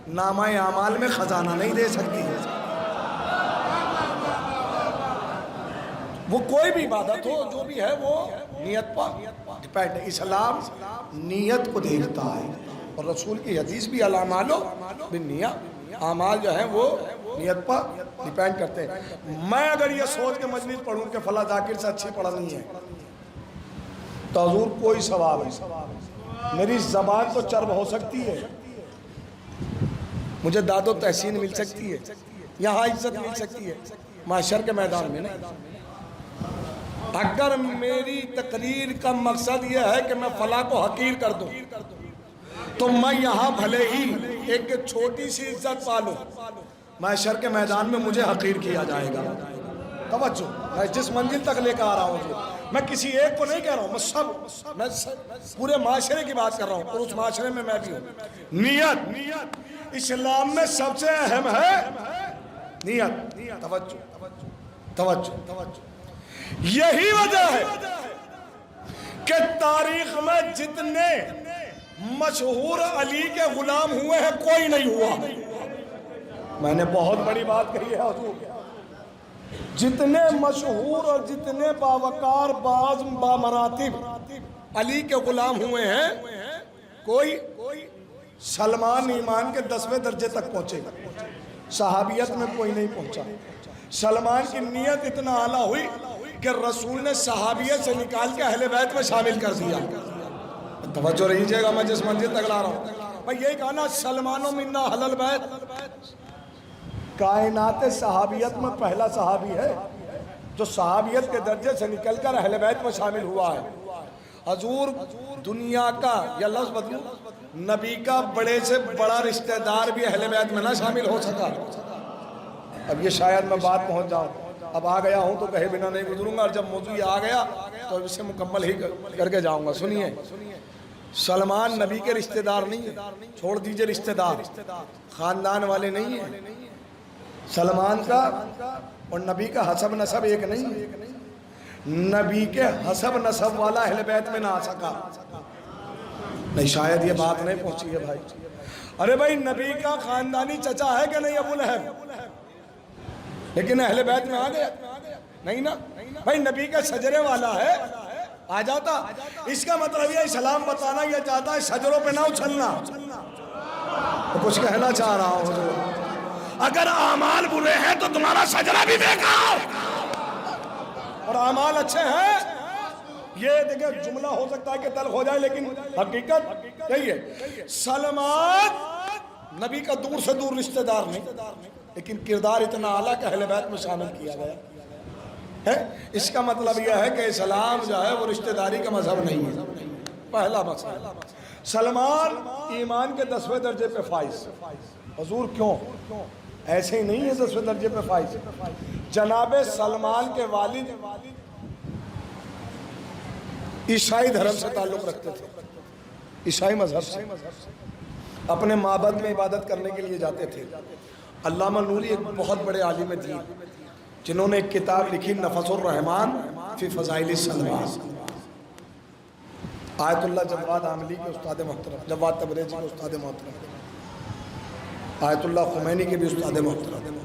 نامہ اعمال میں خزانہ نہیں دے سکتی ہے۔ وہ کوئی بھی عبادت ہو جو بھی ہے وہ نیت پر ڈیپینڈ ہے۔ اسلام نیت کو دیکھتا ہے، اور رسول کی حدیث بھی الاعمال بالنیات، اعمال جو ہیں وہ نیت پر ڈیپینڈ کرتے ہیں۔ میں اگر یہ سوچ کے مجلس پڑھوں کہ فلاں ذاکر سے اچھی پڑھنی ہے تو حضور کوئی ثواب نہیں۔ میری زبان تو چرب ہو سکتی ہے، مجھے داد و تحسین مل سکتی ہے، یہاں عزت مل سکتی ہے، محشر کے میدان میں نہیں۔ اگر میری تقریر کا مقصد یہ ہے کہ میں فلاں کو حقیر کر دوں تو میں یہاں بھلے ہی ایک چھوٹی سی عزت پالوں، محشر کے میدان میں مجھے حقیر کیا جائے گا۔ توجہ، میں جس منزل تک لے کر آ رہا ہوں، میں کسی ایک کو نہیں کہہ رہا ہوں، میں پورے معاشرے کی بات کر رہا ہوں، اور اس معاشرے میں میں بھی ہوں۔ نیت اسلام میں سب سے اہم ہے، نیت۔ توجہ، یہی وجہ ہے کہ تاریخ میں جتنے مشہور علی کے غلام ہوئے ہیں کوئی نہیں ہوا۔ میں نے بہت بڑی بات کہی ہے حضور، جتنے مشہور اور جتنے باوقار باز بامراتب علی کے غلام ہوئے ہیں، کوئی سلمان ایمان کے 10ویں درجے تک پہنچے، صحابیت میں کوئی نہیں پہنچا۔ سلمان کی نیت اتنا اعلیٰ ہوئی کہ رسول نے صحابیت سے نکال کے اہل بیت میں شامل کر دیا۔ توجہ رہیے گا، میں جس منزل تک لا رہا ہوں، میں یہی کہنا، سلمان و منا اہل البیت کائنات صحابیت میں پہلا صحابی ہے جو صحابیت کے درجے سے نکل کر اہل بیت میں شامل ہوا ہے۔ حضور دنیا کا، یا لفظ بدلوں، نبی کا بڑے سے بڑا رشتہ دار بھی اہل بیت میں نہ شامل ہو سکا۔ اب یہ شاید میں بات پہنچ جاؤں، اب آ گیا ہوں تو کہے بنا نہیں گزروں گا، اور جب موضوع یہ آ گیا تو اسے مکمل ہی کر کے جاؤں گا۔ سنیے، سلمان نبی کے رشتہ دار نہیں ہے، چھوڑ دیجئے رشتہ دار، خاندان والے نہیں ہیں۔ سلمان کا اور نبی کا حسب نسب ایک نہیں ہے، نبی کے حسب نسب والا اہل بیت میں نہ آ سکا۔ نہیں، شاید یہ بات نہیں پہنچی ہے بھائی۔ ارے بھائی، نبی کا خاندانی چچا ہے کہ نہیں ابو لہب، لیکن اہل بیت میں آ گیا نہیں نا بھائی، نبی کا شجرے والا ہے، آ جاتا۔ اس کا مطلب یہ اسلام بتانا یہ چاہتا ہے شجروں پہ نہ اچھلنا۔ تو کچھ کہنا چاہ رہا ہوں حضور، اگر اعمال برے ہیں تو تمہارا شجرہ بھی بیکار، اور اعمال اچھے ہیں۔ یہ دیکھیں، جملہ ہو سکتا ہے کہ تلخ ہو جائے، لیکن حقیقت یہی ہے۔ سلمان نبی کا دور سے دور رشتہ دار نہیں، لیکن کردار اتنا اعلیٰ کہ اہل بیت میں شامل کیا گیا ہے۔ اس کا مطلب یہ ہے کہ اسلام جو ہے وہ رشتہ داری کا مذہب نہیں ہے، پہلا مسئلہ۔ سلمان ایمان کے 10ویں درجے پہ فائز۔ حضور کیوں؟ ایسے ہی نہیں ہے 10ویں درجے پہ فائز. جناب سلمان کے والد عیسائی دھرم سے تعلق رکھتے تھے، عیسائی مذہب سے، اپنے معبد میں عبادت کرنے کے لیے جاتے تھے. علامہ نوری ایک بہت بڑے عالم دین جنہوں نے ایک کتاب لکھی نفس الرحمان فی فضائل سلمان. آیت اللہ جواد عاملی کے استاد محترم، جواد تبریزی کے استاد محترم، آیت اللہ خمینی کے بھی استاد محترم،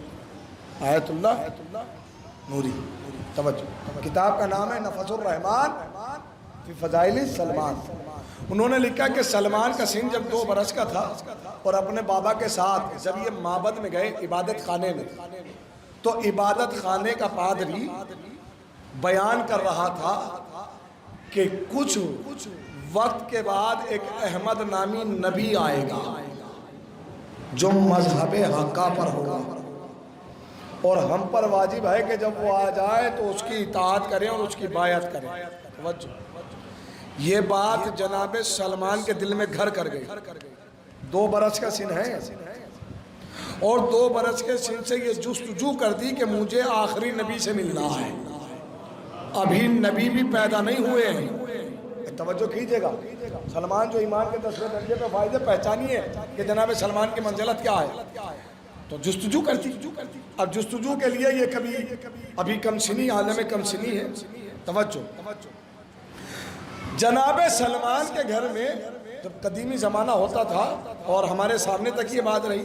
آیت اللہ نوری. توجہ، کتاب کا نام ہے نفس الرحمان فی فضائل سلمان. انہوں نے لکھا کہ سلمان کا سن جب 2 برس کا تھا اور اپنے بابا کے ساتھ جب یہ معبد میں گئے عبادت خانے میں، تو عبادت خانے کا پادری بیان کر رہا تھا کہ کچھ وقت کے بعد ایک احمد نامی نبی آئے گا جو مذہب حقہ پر ہوگا، اور ہم پر واجب ہے کہ جب وہ آ جائے تو اس کی اطاعت کریں اور اس کی بیعت کریں. یہ بات جناب سلمان کے دل میں گھر کر گئی. 2 برس کا سن ہے اور 2 برس کے سن سے یہ جستجو کر دی کہ مجھے آخری نبی سے ملنا ہے. ابھی نبی بھی پیدا نہیں ہوئے ہیں. توجہ کیجئے گا، سلمان جو ایمان کے 10ویں درجے پہ فائدے پہچانیے کہ جناب سلمان کی منزلت کیا ہے. تو جستجو کرتی. اب جستجو کے لیے یہ کبھی ابھی کم سنی، عالم کم سنی ہے. توجہ، جناب سلمان کے گھر میں جب قدیمی زمانہ ہوتا تھا اور ہمارے سامنے تک یہ بات رہی،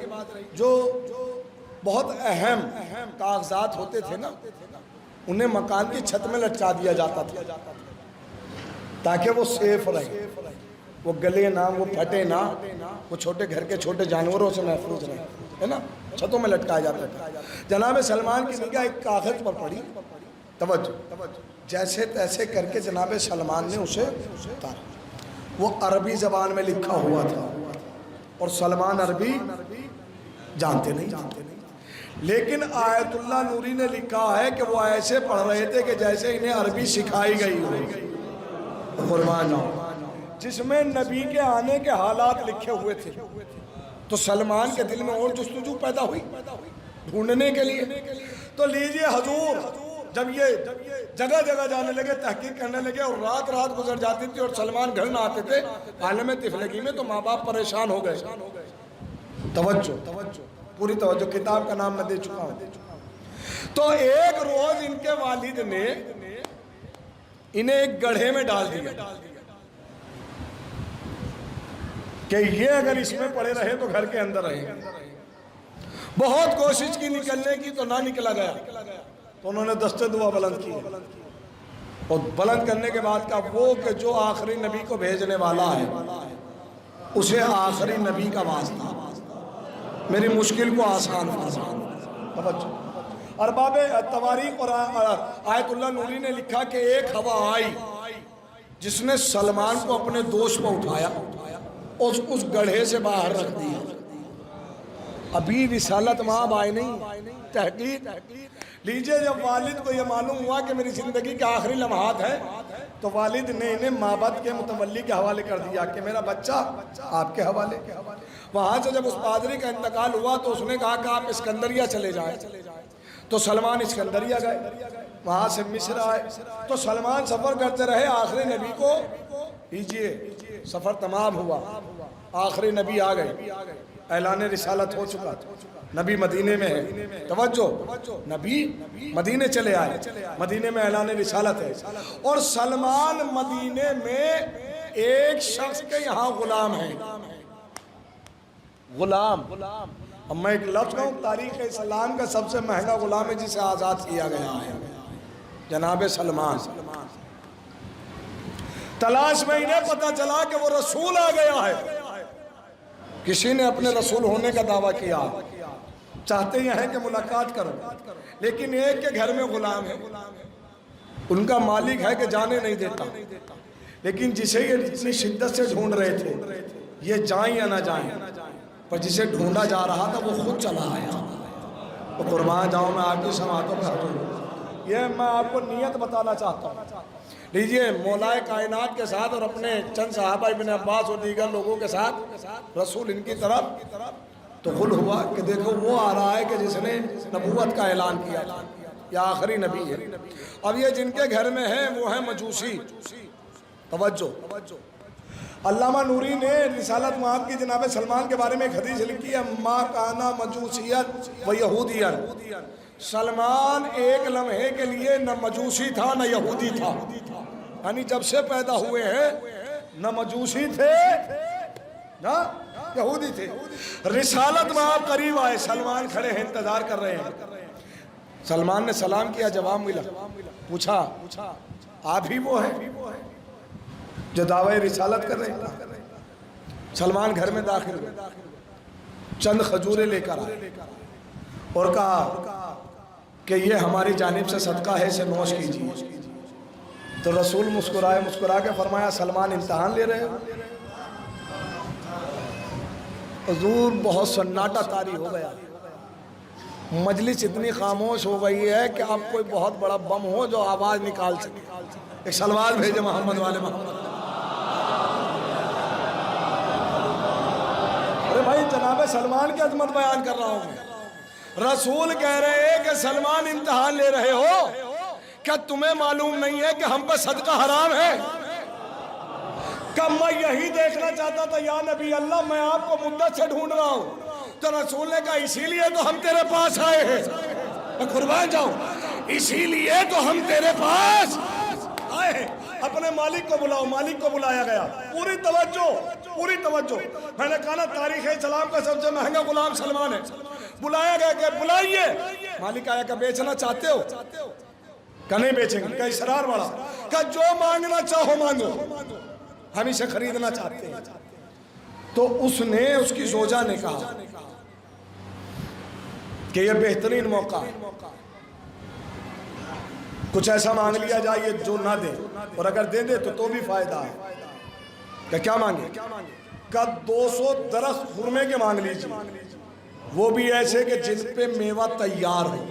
جو بہت اہم کاغذات ہوتے تھے نا، انہیں مکان کی چھت میں لٹکا دیا جاتا تھا تاکہ وہ سیف رہے، وہ گلے نہ، وہ پھٹے نہ، وہ چھوٹے گھر کے چھوٹے جانوروں سے محفوظ رہے، ہے نا، چھتوں میں لٹکایا جاتا تھا. جناب سلمان کی نگاہ ایک کاغذ پر پڑی. توجہ، جیسے تیسے کر کے جناب سلمان نے اسے اتارا. وہ عربی زبان میں لکھا ہوا تھا اور سلمان عربی جانتے نہیں، لیکن آیت اللہ نوری نے لکھا ہے کہ وہ ایسے پڑھ رہے تھے کہ جیسے انہیں عربی سکھائی گئی ہو. قربان جس میں نبی کے آنے کے حالات لکھے ہوئے تھے. تو سلمان کے دل میں اور جستجو پیدا ہوئی ڈھونڈنے کے لیے. تو لیجئے حضور جب یہ جگہ جگہ جانے لگے، تحقیق کرنے لگے اور رات رات گزر جاتی تھی اور سلمان گھر نہ آتے تھے عالم طفلگی میں، تو ماں باپ پریشان ہو گئے. توجہ، پوری توجہ، کتاب کا نام میں دے چکا ہوں. تو ایک روز ان کے والد نے انہیں ایک گڑھے میں ڈال دیا کہ یہ اگر اس میں پڑے رہے تو گھر کے اندر رہے. بہت کوشش کی نکلنے کی تو نہ نکلا گیا. تو انہوں نے دستے دعا بلند کی اور بلند کرنے کے بعد کہا وہ کہ جو آخری نبی کو بھیجنے والا ہے اسے آخری نبی کا واسطہ میری مشکل کو آسان فرما. ارباب تواریخ اور آیت اللہ نوری نے لکھا کہ ایک ہوا آئی جس نے سلمان کو اپنے دوش پہ اٹھایا اور اس گڑھے سے باہر رکھ دیا. ابھی رسالت مآب آئے نہیں، تحقیق. لیجئے جب والد کو یہ معلوم ہوا کہ میری زندگی کے آخری لمحات ہیں تو والد نے انہیں معبد کے متولی کے حوالے کر دیا کہ میرا بچہ آپ کے حوالے. وہاں سے جب اس پادری کا انتقال ہوا تو اس نے کہا کہ آپ اسکندریہ چلے جائیں. تو سلمان اسکندریہ گئے، وہاں سے مصر آئے. تو سلمان سفر کرتے رہے، آخری نبی کو لیجئے سفر تمام ہوا، آخری نبی آ گئے، اعلان رسالت ہو چکا، نبی مدینے میں ہے. توجہ، نبی مدینے چلے آئے، مدینے میں اعلان رسالت ہے اور سلمان مدینے میں ایک شخص کے یہاں غلام ہیں. غلام، اب میں ایک لفظ کہوں، تاریخ اسلام کا سب سے مہنگا غلام ہے جسے آزاد کیا گیا ہے، جناب سلمان. تلاش میں انہیں پتا چلا کہ وہ رسول آ گیا ہے. کسی نے اپنے رسول ہونے کا دعویٰ کیا، چاہتے یہ ہیں کہ ملاقات کرو، لیکن ایک کے گھر میں غلام ہے، ان کا مالک ہے کہ جانے نہیں دیتا. لیکن جسے یہ اتنی شدت سے ڈھونڈ رہے تھے، یہ جائیں یا نہ جائیں، پر جسے ڈھونڈا جا رہا تھا وہ خود چلا آیا. تو قربان جاؤں میں آپ کی سماعتوں پہ حاضر ہوں. یہ میں آپ کو نیت بتانا چاہتا ہوں. لیجئے مولائے کائنات کے ساتھ اور اپنے چند صحابہ ابن عباس اور دیگر لوگوں کے ساتھ رسول ان کی طرف تو قل ہوا کہ دیکھو وہ آ رہا ہے کہ جس نے نبوت کا اعلان کیا تھا، یا آخری نبی ہے۔ اب یہ جن کے گھر میں ہے وہ ہے مجوسی۔ توجہ، علامہ نوری نے رسالت مآب کی جناب سلمان کے بارے میں ایک حدیث لکھی ہے، ما کانا مجوسیت و یہودین۔ سلمان ایک لمحے کے لیے نہ مجوسی تھا نہ یہودی تھا، یعنی جب سے پیدا ہوئے ہیں نہ مجوسی تھے نہ یہودی تھے۔ رسالت مآب قریب آئے، سلمان کھڑے ہیں انتظار کر رہے ہیں۔ سلمان نے سلام کیا، جواب ملا، پوچھا آپ ہی وہ ہیں جو دعوی رسالت کر رہے ہیں؟ سلمان گھر میں داخل ہوئے، چند کھجوریں لے کر آئے اور کہا کہ یہ ہماری جانب سے صدقہ ہے، اسے نوش کیجیے۔ تو رسول مسکرا کے فرمایا سلمان امتحان لے رہے ہو؟ حضور بہت سناٹا طاری ہو گیا، مجلس اتنی خاموش ہو گئی ہے کہ اب کوئی بہت بڑا بم ہو جو آواز نکال سکے۔ ایک سلوات بھیجے محمد والے محمد۔ ارے بھائی جناب سلمان کی عظمت بیان کر رہا ہوں میں۔ رسول کہہ رہے ہیں کہ سلمان امتحان لے رہے ہو، کیا تمہیں معلوم نہیں ہے کہ ہم پر صدقہ حرام ہے؟ کہ میں یہی دیکھنا چاہتا تھا یا نبی اللہ، میں آپ کو مدت سے ڈھونڈ رہا ہوں۔ تو رسول نے کہا اسی لیے تو ہم تیرے پاس آئے ہیں، میں قربان جاؤں، اسی لیے تو ہم تیرے پاس آئے ہیں۔ اپنے مالک کو بلاؤ۔ مالک کو بلایا گیا، پوری توجہ۔ میں نے کہا نا تاریخ اسلام کا سب سے مہنگا غلام سلمان ہے۔ بلایا گیا کہ بلائیے۔ مالک آیا کہ بیچنا چاہتے ہو؟ کہ نہیں بیچیں گے۔ کہ اصرار بڑا، کہ جو مانگنا چاہو مانگو، ہم اسے خریدنا چاہتے ہیں۔ تو اس نے، اس کی زوجہ نے کہا کہ یہ بہترین موقع ہے، کچھ ایسا مانگ لیا جائے جو نہ دے، اور اگر دے دے تو بھی فائدہ ہے۔ کہ کیا مانگے؟ کہ 200 درخت خرمے کے مانگ لیجیے، وہ بھی ایسے کہ جن پہ میوہ تیار ہو،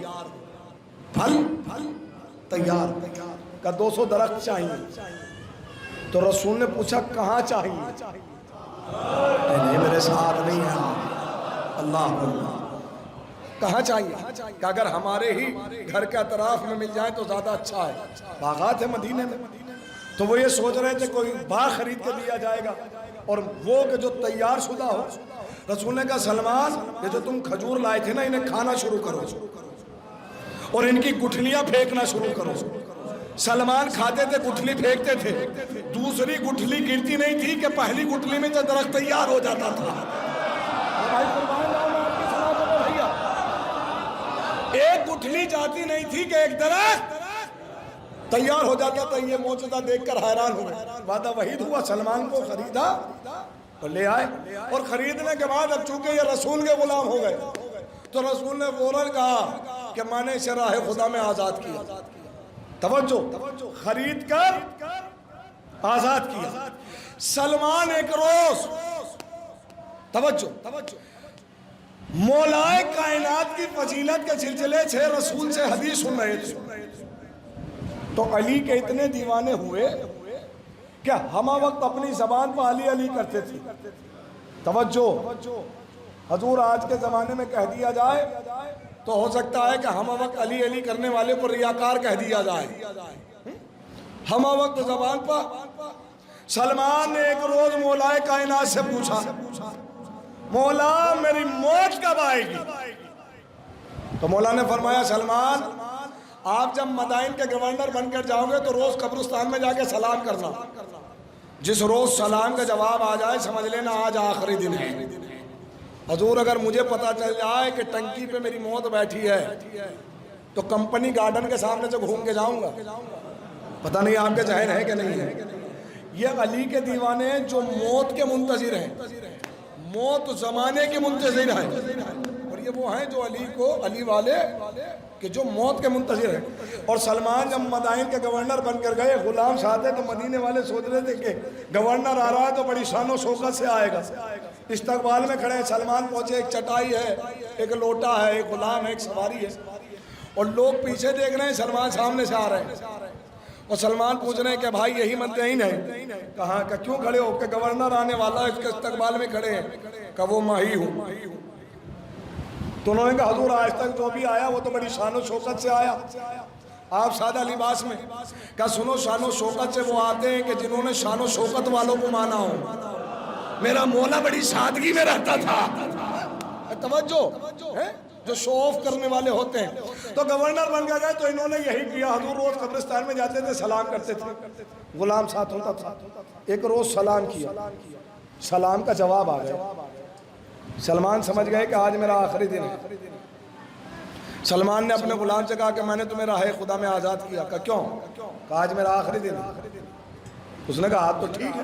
پھل تیار۔ کہ 200 درخت چاہیے۔ تو رسول نے پوچھا کہاں چاہیے؟ نہیں میرے ساتھ نہیں ہے، اللہ کہاں چاہیے؟ کہ اگر ہمارے ہی گھر کے اطراف میں مل جائیں تو زیادہ اچھا ہے، باغات ہے مدینے میں۔ تو وہ یہ سوچ رہے تھے کوئی باغ خرید کے دیا جائے گا، اور وہ کہ جو تیار شدہ ہو۔ رسول نے کہا سلمان یہ جو تم کھجور لائے تھے نا، انہیں کھانا شروع کرو اور ان کی گٹھلیاں پھینکنا شروع کرو۔ سلمان کھاتے تھے، گٹھلی پھینکتے تھے، دوسری گٹھلی گرتی نہیں تھی کہ پہلی گٹھلی میں جو درخت تیار ہو جاتا تھا۔ ایک گٹھلی جاتی نہیں تھی کہ ایک درخت تیار ہو جاتا تھا۔ یہ معجزہ دیکھ کر حیران ہوئے۔ وعدہ وحید ہوا، سلمان کو خریدا اور لے آئے، اور خریدنے کے بعد اب چونکہ یہ رسول کے غلام ہو گئے تو رسول نے فوراً کہا کہ میں نے اسے راہ خدا میں آزاد کیا۔ توجہ، خرید کر آزاد کیا۔ سلمان ایک روز، توجہ، مولائے کائنات کی فضیلت کے سلسلے سے رسول سے حدیث سن رہے تھے، تو علی کے اتنے دیوانے ہوئے کہ ہمہ وقت اپنی زبان پر علی علی کرتے تھے۔ توجہ، حضور آج کے زمانے میں کہہ دیا جائے تو ہو سکتا ہے کہ ہمہ وقت علی علی کرنے والے کو ریاکار کہہ دیا جائے۔ ہمہ وقت زبان پر سلمان نے ایک روز مولائے کائنات سے پوچھا مولا میری موت کب آئے گی؟ تو مولا نے فرمایا سلمان آپ جب مدائن کے گورنر بن کر جاؤ گے تو روز قبرستان میں جا کے سلام کرنا، جس روز سلام کا جواب آ جائے سمجھ لینا آج آخری دن ہے۔ حضور اگر مجھے پتا چل جائے کہ ٹنکی پہ میری موت بیٹھی ہے تو کمپنی گارڈن کے سامنے سے گھوم کے جاؤں گا، پتہ نہیں آپ کے ذہن ہے کہ نہیں ہے۔ یہ علی کے دیوانے ہیں جو موت کے منتظر ہیں، موت زمانے کے منتظر ہیں، اور یہ وہ ہیں جو علی والے کہ جو موت کے منتظر ہیں۔ اور سلمان جب مدائن کے گورنر بن کر گئے، غلام ساتھ تو مدینے والے سوچ رہے تھے کہ گورنر آ رہا ہے تو بڑی شان و شوکت سے آئے گا۔ استقبال میں کھڑے ہیں، سلمان پہنچے، ایک چٹائی ہے، ایک لوٹا ہے، ایک غلام ہے، ایک سواری ہے، اور لوگ پیچھے دیکھ رہے ہیں، سلمان سامنے سے آ رہے ہیں، اور سلمان پوچھ رہے ہیں کہ بھائی یہی مدعین ہے؟ کہاں کہ کیوں کھڑے ہو؟ کہ گورنر آنے والا ہے، اس کے استقبال میں کھڑے ہیں۔ کہ وہ میں ہی ہوں۔ تو انہوں نے کہا حضور آج تک جو بھی آیا وہ تو بڑی شان و شوکت سے آیا، آپ سادہ لباس میں. کہا سنو، شان و شوکت سے وہ آتے ہیں کہ جنہوں نے شان و شوکت والوں کو مانا ہو. میرا مولا بڑی سادگی میں رہتا تھا. توجہ ہے، جو شو آف کرنے والے ہوتے ہیں. تو گورنر بن گئے تو انہوں نے یہی کیا. حضور روز قبرستان میں جاتے تھے، سلام کرتے تھے، غلام ساتھ ہوتا تھا. ایک روز سلام کیا، سلام کا جواب آ گیا. سلمان سمجھ گئے کہ آج میرا آخری دن ہے. سلمان نے اپنے غلام سے کہا کہ میں نے تمہیں راہ خدا میں آزاد کیا. کہا کیوں؟ کہا آج میرا آخری دن ہے. اس نے کہا ہاں تو ٹھیک ہے.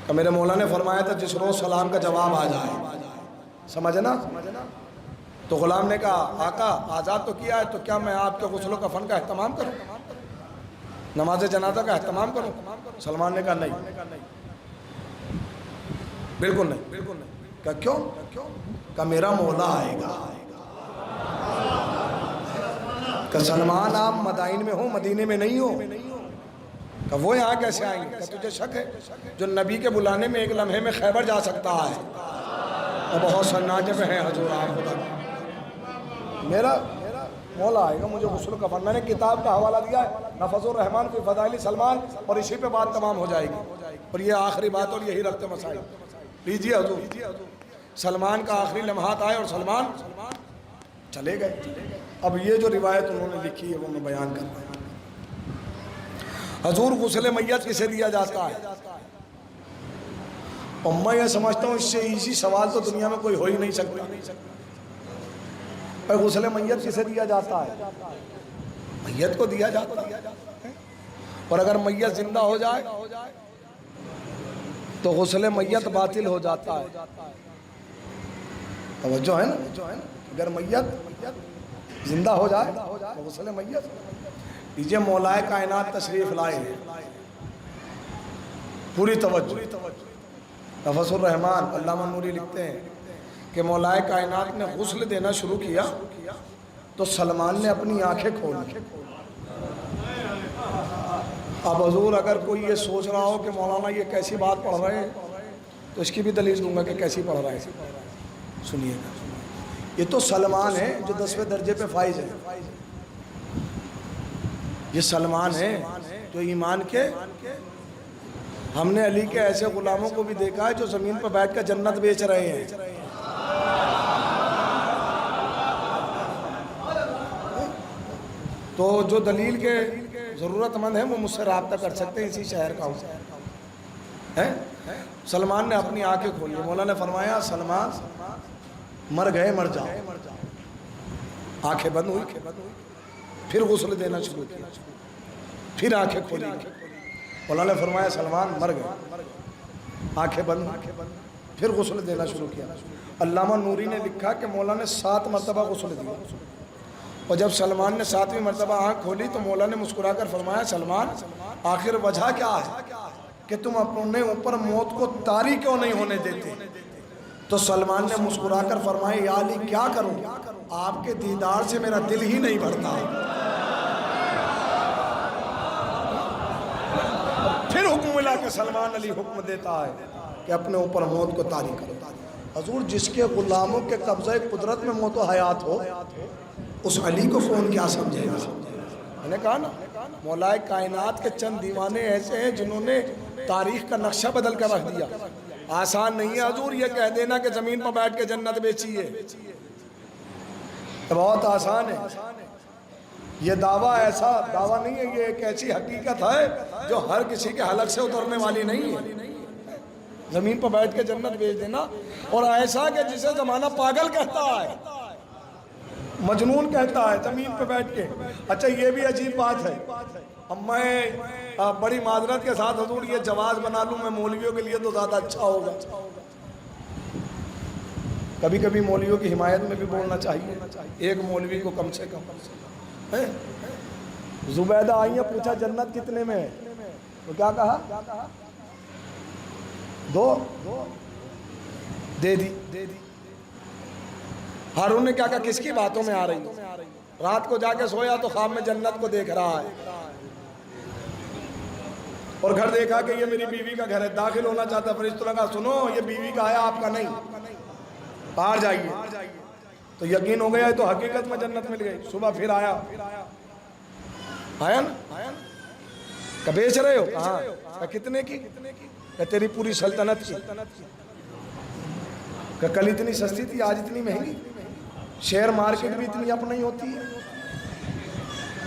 کہ میرے مولا نے فرمایا تھا جس روز سلام کا جواب آ جائے، سمجھنا. تو غلام نے کہا آقا آزاد تو کیا ہے، تو کیا میں آپ کے غسل و کفن کا اہتمام کروں، نماز جنازہ کا اہتمام کروں؟ سلمان نے کہا نہیں، بالکل نہیں. کہا کیوں؟ کہا میرا مولا آئے گا. کہ سلمان آپ مدائن میں ہو، مدینے میں نہیں ہو. کہ وہ یہاں کیسے آئیں گے؟ کہ تجھے شک ہے جو نبی کے بلانے میں ایک لمحے میں خیبر جا سکتا ہے؟ اور بہت سناٹے پہ ہیں حضور آپ خدا. میرا مولا آئے گا، مجھے غسل کفن. میں نے کتاب کا حوالہ دیا ہے نفذ الرحمان فی فضائل سلمان، اور اسی پہ بات تمام ہو جائے گی. اور یہ آخری بات اور یہی رکھتے مسائل. لیجیے حضور، سلمان کا آخری لمحات آئے اور سلمان چلے گئے. اب یہ جو روایت انہوں نے لکھی ہے وہ میں بیان کر رہا ہوں. حضور غسل میت کسے دیا جاتا ہے؟ اور میں یہ سمجھتا ہوں اس سے ایزی سوال تو دنیا میں کوئی ہو ہی نہیں سکتا. غسل میت کسے دیا جاتا ہے؟ میت کو دیا جاتا ہے. اور اگر میت زندہ ہو جائے تو غسل میت باطل ہو جاتا ہے. توجہ ہے نا؟ اگر میت زندہ ہو جائے تو غسل میت. لیجیے مولائے کائنات تشریف لائے ہیں، پوری توجہ. نفذ الرحمان علامہ نوری لکھتے ہیں کہ مولائے کائنات نے غسل دینا شروع کیا تو سلمان نے اپنی آنکھیں کھولی. اب حضور اگر کوئی یہ سوچ رہا ہو کہ مولانا یہ کیسی بات پڑھ رہے ہیں تو اس کی بھی دلیل دوں گا کہ کیسی پڑھ رہے ہیں. سنیے گا، یہ تو سلمان ہے جو 10ویں درجے پہ فائز ہے. یہ سلمان ہے جو ایمان کے، ہم نے علی کے ایسے غلاموں کو بھی دیکھا ہے جو زمین پر بیٹھ کر جنت بیچ رہے ہیں. تو جو دلیل کے ضرورت مند ہیں وہ مجھ سے رابطہ کر سکتے ہیں، اسی شہر کا ہے. سلمان نے اپنی آنکھیں کھولی. مولا نے فرمایا سلمان مر گئے، مر جاؤ. آنکھیں بند ہوئی، پھر غسل دینا شروع کیا، پھر آنکھیں کھولی. مولا نے فرمایا سلمان مر گئے، آنکھیں بند، پھر غسل دینا شروع کیا. علامہ نوری نے لکھا کہ مولا نے 7 مرتبہ غسل دیا. اور جب سلمان نے 7ویں مرتبہ آنکھ کھولی تو مولا نے مسکرا کر فرمایا سلمان آخر وجہ کیا ہے کہ تم اپنے اوپر موت کو طاری کیوں نہیں ہونے دیتے؟ تو سلمان نے مسکرا کر فرمایا یا علی کیا کروں، آپ کے دیدار سے میرا دل ہی نہیں بھرتا. پھر حکم ملا کہ سلمان علی حکم دیتا ہے کہ اپنے اوپر موت کو طاری کرو. حضور جس کے غلاموں کے قبضہ قدرت میں موت و حیات ہو اس علی کو کون کیا سمجھے گا؟ میں نے کہا نا مولائے کائنات کے چند دیوانے ایسے ہیں جنہوں نے تاریخ کا نقشہ بدل کر رکھ دیا. آسان نہیں ہے حضور یہ کہہ دینا کہ زمین پر بیٹھ کے جنت بیچی ہے، بہت آسان ہے. یہ دعویٰ ایسا دعویٰ نہیں ہے، یہ ایک ایسی حقیقت ہے جو ہر کسی کے حلق سے اترنے والی نہیں ہے. زمین پر بیٹھ کے جنت بیچ دینا، اور ایسا کہ جسے زمانہ پاگل کہتا ہے، مجنون کہتا ہے زمین پہ بیٹھ کے. اچھا یہ بھی عجیب بات ہے. اب میں بڑی معذرت کے ساتھ حضور یہ جواز بنا لوں میں مولویوں کے لیے تو زیادہ اچھا ہوگا. کبھی کبھی مولویوں کی حمایت میں بھی بولنا چاہیے. ایک مولوی کو کم سے کم زبیدہ آئی ہیں، پوچھا جنت کتنے میں ہے؟ تو کیا کہا؟ 2 دے دی. ہارون نے کیا کہا کس کی باتوں میں آ رہی؟ رات کو جا کے سویا تو خواب میں جنت کو دیکھ رہا ہے، اور گھر دیکھا کہ یہ میری بیوی کا گھر ہے. داخل ہونا چاہتا فرشتوں نے کہا سنو یہ بیوی کا ہے آپ کا نہیں. باہر جائیے. تو یقین ہو گیا تو حقیقت میں جنت مل گئی. صبح پھر آیا نا, کہ بیچ رہے ہو؟ کہاں؟ کتنے کی؟ کہ تیری پوری سلطنت کی. کہ کل اتنی سستی تھی آج اتنی مہنگی. شیئر مارکیٹ بھی اتنی اپ نہیں ہوتی ہے.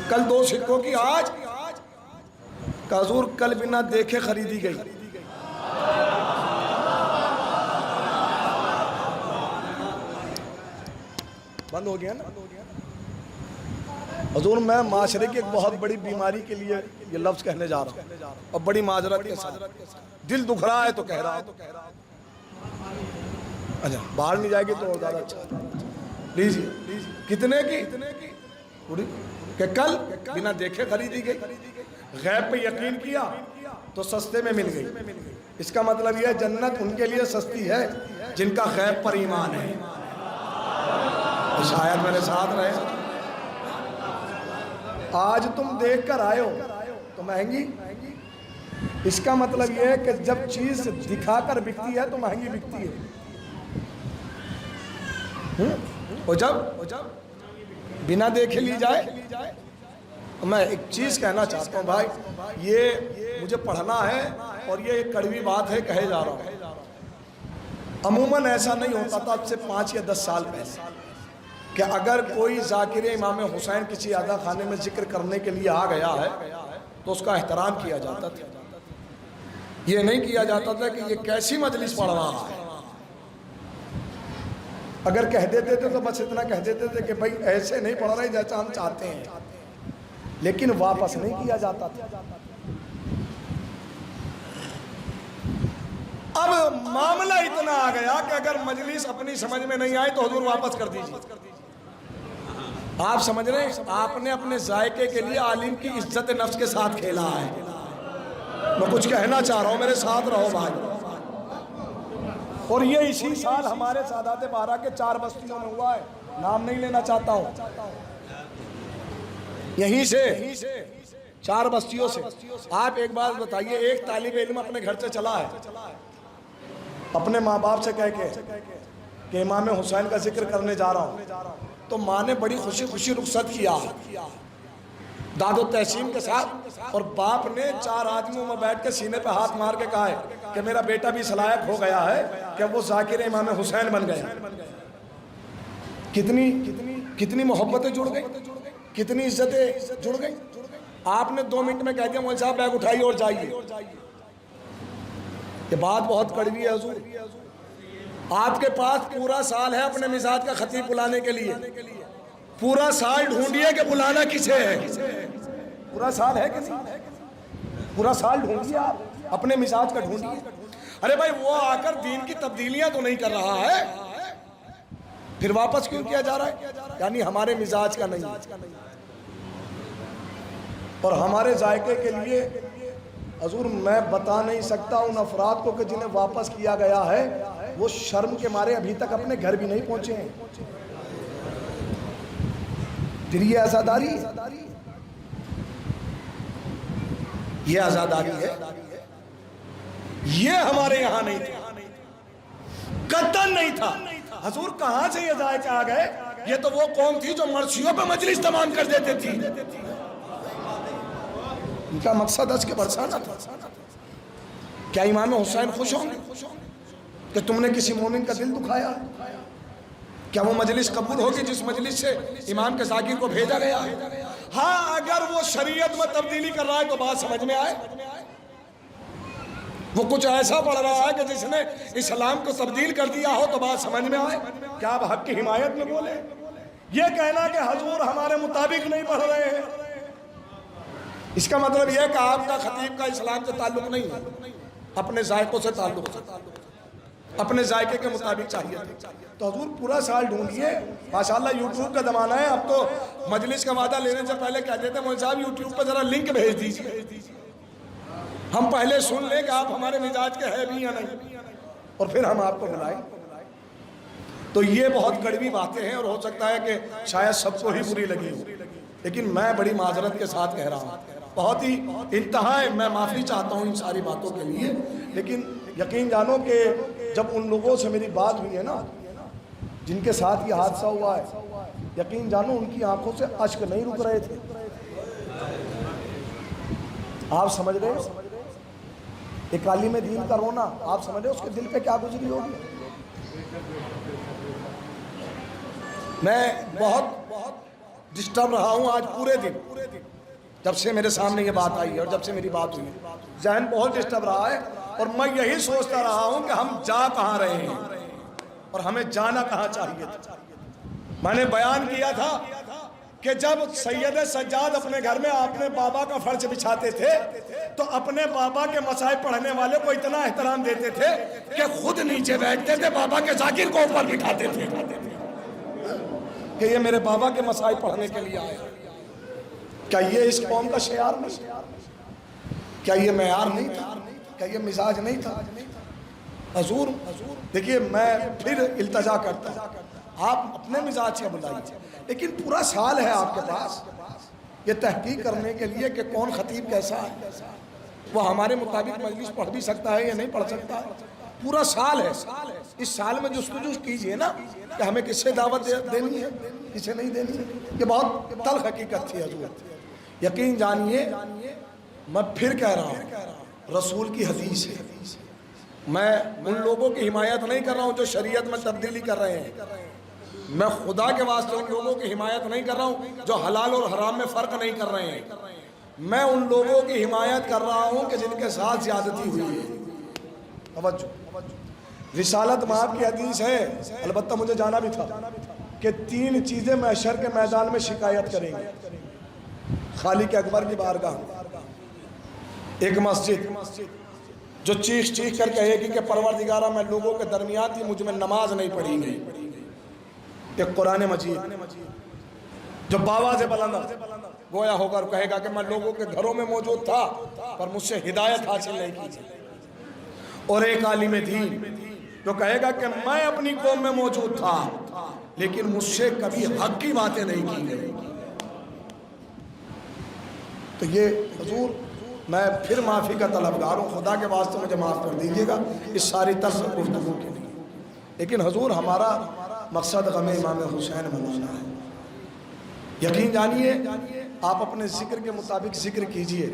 کل 2 سکوں کی آج. کہ حضور کل بنا دیکھے خریدی گئی. بند ہو گیا نا. حضور میں معاشرے کی ایک بہت بڑی بیماری کے لیے یہ لفظ کہنے جا رہا ہوں, اور بڑی معذرت کے ساتھ. دل دکھ رہا ہے تو کہہ رہا ہوں. اچھا باہر نہیں جائے گی تو اور زیادہ اچھا. لیجیے کتنے کی؟ کہ کل بنا دیکھے خریدی گئی. غیب پہ یقین کیا تو سستے میں مل گئی. اس کا مطلب یہ جنت ان کے لیے سستی ہے جن کا غیب پر ایمان ہے. شاید میرے ساتھ رہے. آج تم دیکھ کر آئے ہو تو مہنگی. اس کا مطلب یہ ہے کہ جب چیز دکھا کر بکتی ہے تو مہنگی بکتی ہے, اور جب بنا دیکھے لی جائے. میں ایک چیز کہنا چاہتا ہوں بھائی, یہ مجھے پڑھنا ہے اور یہ ایک کڑوی بات ہے کہے جا رہا ہوں. عموماً ایسا نہیں ہوتا تھا اب سے 5 یا 10 سال پہلے کہ اگر کوئی ذاکر امام حسین کسی عزا خانے میں ذکر کرنے کے لیے آ گیا ہے تو اس کا احترام کیا جاتا تھا. یہ نہیں کیا جاتا تھا کہ یہ کیسی مجلس پڑھ رہا ہے. اگر کہہ دیتے تھے تو بس اتنا کہہ دیتے تھے کہ بھائی ایسے نہیں پڑھ رہے جیسا ہم چاہتے ہیں, لیکن واپس نہیں کیا جاتا تھا. اب معاملہ اتنا آ گیا کہ اگر مجلس اپنی سمجھ میں نہیں آئی تو حضور واپس کر دیجیے. آپ سمجھ رہے ہیں, آپ نے اپنے ذائقے کے لیے عالم کی عزت نفس کے ساتھ کھیلا ہے. میں کچھ کہنا چاہ رہا ہوں, میرے ساتھ رہو بھائی. اور یہ اسی سال ہمارے سادات بارہ کے 4 بستیوں میں ہوا ہے. نام نہیں لینا چاہتا ہوں. یہیں سے 4 بستیوں سے. آپ ایک بات بتائیے, ایک طالب علم اپنے گھر سے چلا ہے اپنے ماں باپ سے کہہ کے کہ امام حسین کا ذکر کرنے جا رہا ہوں, تو ماں نے بڑی خوشی خوشی رخصت کیا داد و تحسین کے ساتھ, اور باپ نے 4 آدمیوں میں بیٹھ کے سینے پہ ہاتھ مار کے کہا ہے کہ میرا بیٹا بھی صلاحیت ہو گیا ہے کہ وہ ذاکر امام حسین بن گیا. کتنی محبتیں جڑ گئی, کتنی عزتیں جڑ گئی. آپ نے 2 منٹ میں کہہ دیا مولوی صاحب بیگ اٹھائیے اور جائیے. یہ بات بہت کڑوی ہے حضور. آپ کے پاس پورا سال ہے اپنے مزاج کا خطیب بلانے کے لیے. پورا سال ڈھونڈیے کہ بلانا کسے ہے. پورا سال ہے کہ نہیں؟ پورا سال ڈھونڈیے, آپ اپنے مزاج کا ڈھونڈیے. ارے بھائی وہ آ کر دین کی تبدیلیاں تو نہیں کر رہا ہے, پھر واپس کیوں کیا جا رہا ہے؟ یعنی ہمارے مزاج کا نہیں. اور ہمارے ذائقے کے لیے حضور میں بتا نہیں سکتا ان افراد کو کہ جنہیں واپس کیا گیا ہے وہ شرم کے مارے ابھی تک اپنے گھر بھی نہیں پہنچے ہیں. پھر یہ عزاداری ہے, یہ عزاداری ہے. یہ ہمارے یہاں نہیں تھا, قطعاً نہیں تھا. حضور کہاں سے یہ ذائقے آ گئے؟ یہ تو وہ قوم تھی جو مرثیوں پہ مجلس تمام کر دیتے تھی. ان کا مقصد اس کے برسانا تھا. کیا امام حسین خوش ہوں گے کہ تم نے کسی مومن کا دل دکھایا؟ کیا وہ مجلس قبول ہوگی جس مجلس سے امام کے ذاکر کو بھیجا گیا؟ ہاں اگر وہ شریعت میں تبدیلی کر رہا ہے تو بات سمجھ میں آئے. وہ کچھ ایسا پڑھ رہا ہے کہ جس نے اسلام کو تبدیل کر دیا ہو تو بات سمجھ میں آئے. کیا آپ حق کی حمایت میں بولے؟ یہ کہنا کہ حضور ہمارے مطابق نہیں پڑھ رہے ہیں, اس کا مطلب یہ کہ آپ کا خطیب کا اسلام سے تعلق نہیں ہے, اپنے ذائقوں سے تعلق ہے, اپنے ذائقے کے مطابق چاہیے. تو حضور پورا سال ڈھونڈیے. ماشاءاللہ یوٹیوب کا زمانہ ہے, اب تو مجلس کا وعدہ لینے سے پہلے کہتے تھے مولوی صاحب یوٹیوب پہ ذرا لنک بھیج دیجیے, ہم پہلے سن لیں کہ آپ ہمارے مزاج کے ہیں بھی یا نہیں, اور پھر ہم آپ کو بلائیں. تو یہ بہت کڑوی باتیں ہیں اور ہو سکتا ہے کہ شاید سب کو ہی بری لگی ہو, لیکن میں بڑی معذرت کے ساتھ کہہ رہا ہوں. بہت ہی انتہائی میں معافی چاہتا ہوں ان ساری باتوں کے لیے, لیکن یقین جانو کہ جب ان لوگوں سے میری بات ہوئی ہے نا جن کے ساتھ یہ حادثہ ہوا ہے، یقین جانو ان کی آنکھوں سے اشک نہیں رک رہے تھے. آپ سمجھ رہے ہیں ایک عالم دین کا رونا؟ آپ سمجھ رہے اس کے دل پہ کیا گزری ہوگی؟ میں بہت ڈسٹرب رہا ہوں آج پورے دن، جب سے میرے سامنے یہ بات آئی ہے اور جب سے میری بات ہوئی، ذہن بہت ڈسٹرب رہا ہے. اور میں یہی سوچتا رہا ہوں کہ ہم جا کہاں رہے ہیں اور ہمیں جانا کہاں چاہیے تھا. میں نے بیان کیا تھا کہ جب سید سجاد اپنے گھر میں اپنے بابا کا فرش بچھاتے تھے تو اپنے بابا کے مصائب پڑھنے والے کو اتنا احترام دیتے تھے کہ خود نیچے بیٹھتے تھے، بابا کے ذاکر کو اوپر بٹھاتے تھے کہ یہ میرے بابا کے مصائب پڑھنے کے لیے آئے. کیا یہ اس قوم کا شعار نہیں؟ کیا یہ معیار نہیں تھا؟ کیا یہ مزاج نہیں تھا؟ حضور دیکھیے، میں پھر التجا کرتا ہوں، آپ اپنے مزاج سے بلائیے، لیکن پورا سال ہے آپ کے پاس یہ تحقیق کرنے کے لیے کہ کون خطیب کیسا ہے. وہ ہمارے مطابق مجلس پڑھ بھی سکتا ہے یا نہیں پڑھ سکتا. پورا سال ہے، اس سال میں جستجو کیجئے نا کہ ہمیں کس سے دعوت دینی ہے، کسے نہیں دینی ہے. یہ بہت تلخ حقیقت تھی حضور. یقین جانیے، میں پھر کہہ رہا ہوں، رسول کی حدیث ہے. میں ان لوگوں کی حمایت نہیں کر رہا ہوں جو شریعت میں تبدیلی کر رہے ہیں. میں خدا کے واسطے ان لوگوں کی حمایت نہیں کر رہا ہوں جو حلال اور حرام میں فرق نہیں کر رہے ہیں. میں ان لوگوں کی حمایت کر رہا ہوں کہ جن کے ساتھ زیادتی ہوئی ہے. توجہ، رسالت مآب کی حدیث ہے، البتہ مجھے جانا بھی تھا کہ 3 چیزیں محشر کے میدان میں شکایت کریں گے خالق اکبر کی بارگاہ میں. ایک مسجد جو چیخ چیخ کر کہے گی کہ پروردگارہ میں لوگوں کے درمیان تھی، مجھ میں نماز نہیں پڑھی گئی. ایک قرآن مجید جو باواز بلند گویا ہو کر کہے گا کہ میں لوگوں کے گھروں میں موجود تھا پر مجھ سے ہدایت حاصل نہیں کی. اور ایک عالم دین جو کہے گا کہ میں اپنی قوم میں موجود تھا لیکن مجھ سے کبھی حق کی باتیں نہیں کی گئی. تو یہ حضور، میں پھر معافی کا طلبگار ہوں، خدا کے واسطے مجھے معاف کر دیجیے گا اس ساری طرز گفتگو کے لیے. لیکن حضور ہمارا مقصد غم امام حسین منانا ہے. یقین جانیے، آپ اپنے ذکر کے مطابق ذکر کیجئے.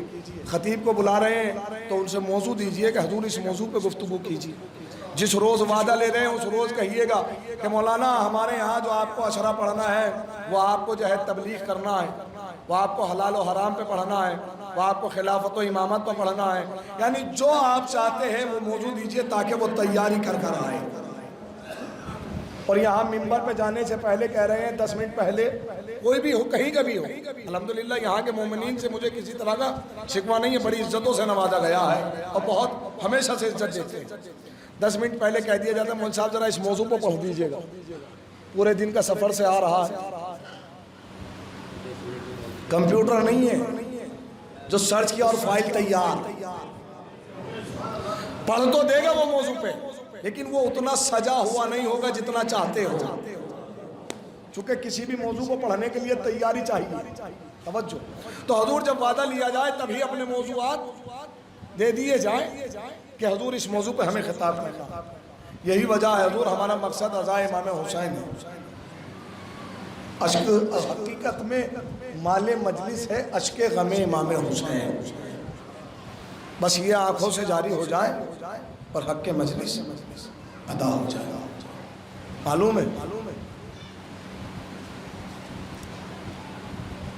خطیب کو بلا رہے ہیں تو ان سے موضوع دیجئے کہ حضور اس موضوع پہ گفتگو کیجئے. جس روز وعدہ لے رہے ہیں اس روز کہیے گا کہ مولانا ہمارے ہاں جو آپ کو اشرا پڑھنا ہے، وہ آپ کو جو ہے تبلیغ کرنا ہے، وہ آپ کو حلال و حرام پہ پڑھنا ہے، وہ آپ کو خلافت و امامت پہ پڑھنا ہے. یعنی جو آپ چاہتے ہیں وہ موضوع دیجئے تاکہ وہ تیاری کر کر آئے. اور یہاں ممبر پہ جانے سے پہلے کہہ رہے ہیں 10 منٹ پہلے کوئی بھی ہو، کہیں کا بھی ہو، الحمدللہ یہاں کے مومنین سے مجھے کسی طرح کا شکوہ نہیں ہے، بڑی عزتوں سے نوازا گیا ہے اور بہت ہمیشہ سے عزت دیتے ہیں. 10 منٹ پہلے کہہ دیا جاتا ہے مول صاحب ذرا اس موضوع کو پڑھ دیجئے گا، پورے دن کا سفر سے آ رہا ہے. کمپیوٹر نہیں ہے جو سرچ کیا اور فائل تیار، پڑھ تو دے گا وہ موضوع پہ لیکن وہ اتنا سجا ہوا نہیں ہوگا جتنا چاہتے ہو. چونکہ کسی بھی موضوع کو پڑھنے کے لیے تیاری چاہیے. توجہ. تو حضور جب وعدہ لیا جائے تبھی اپنے موضوعات دے دیے جائیں کہ حضور اس موضوع پہ ہمیں خطاب کرنا. یہی وجہ ہے حضور ہمارا مقصد عزا امام حسین ہے. اشک حقیقت میں مال مجلس ہے اشک غم امام حسین. بس یہ آنکھوں سے جاری ہو جائے اور حق کے مجلس ادا ہو جائے. معلوم ہے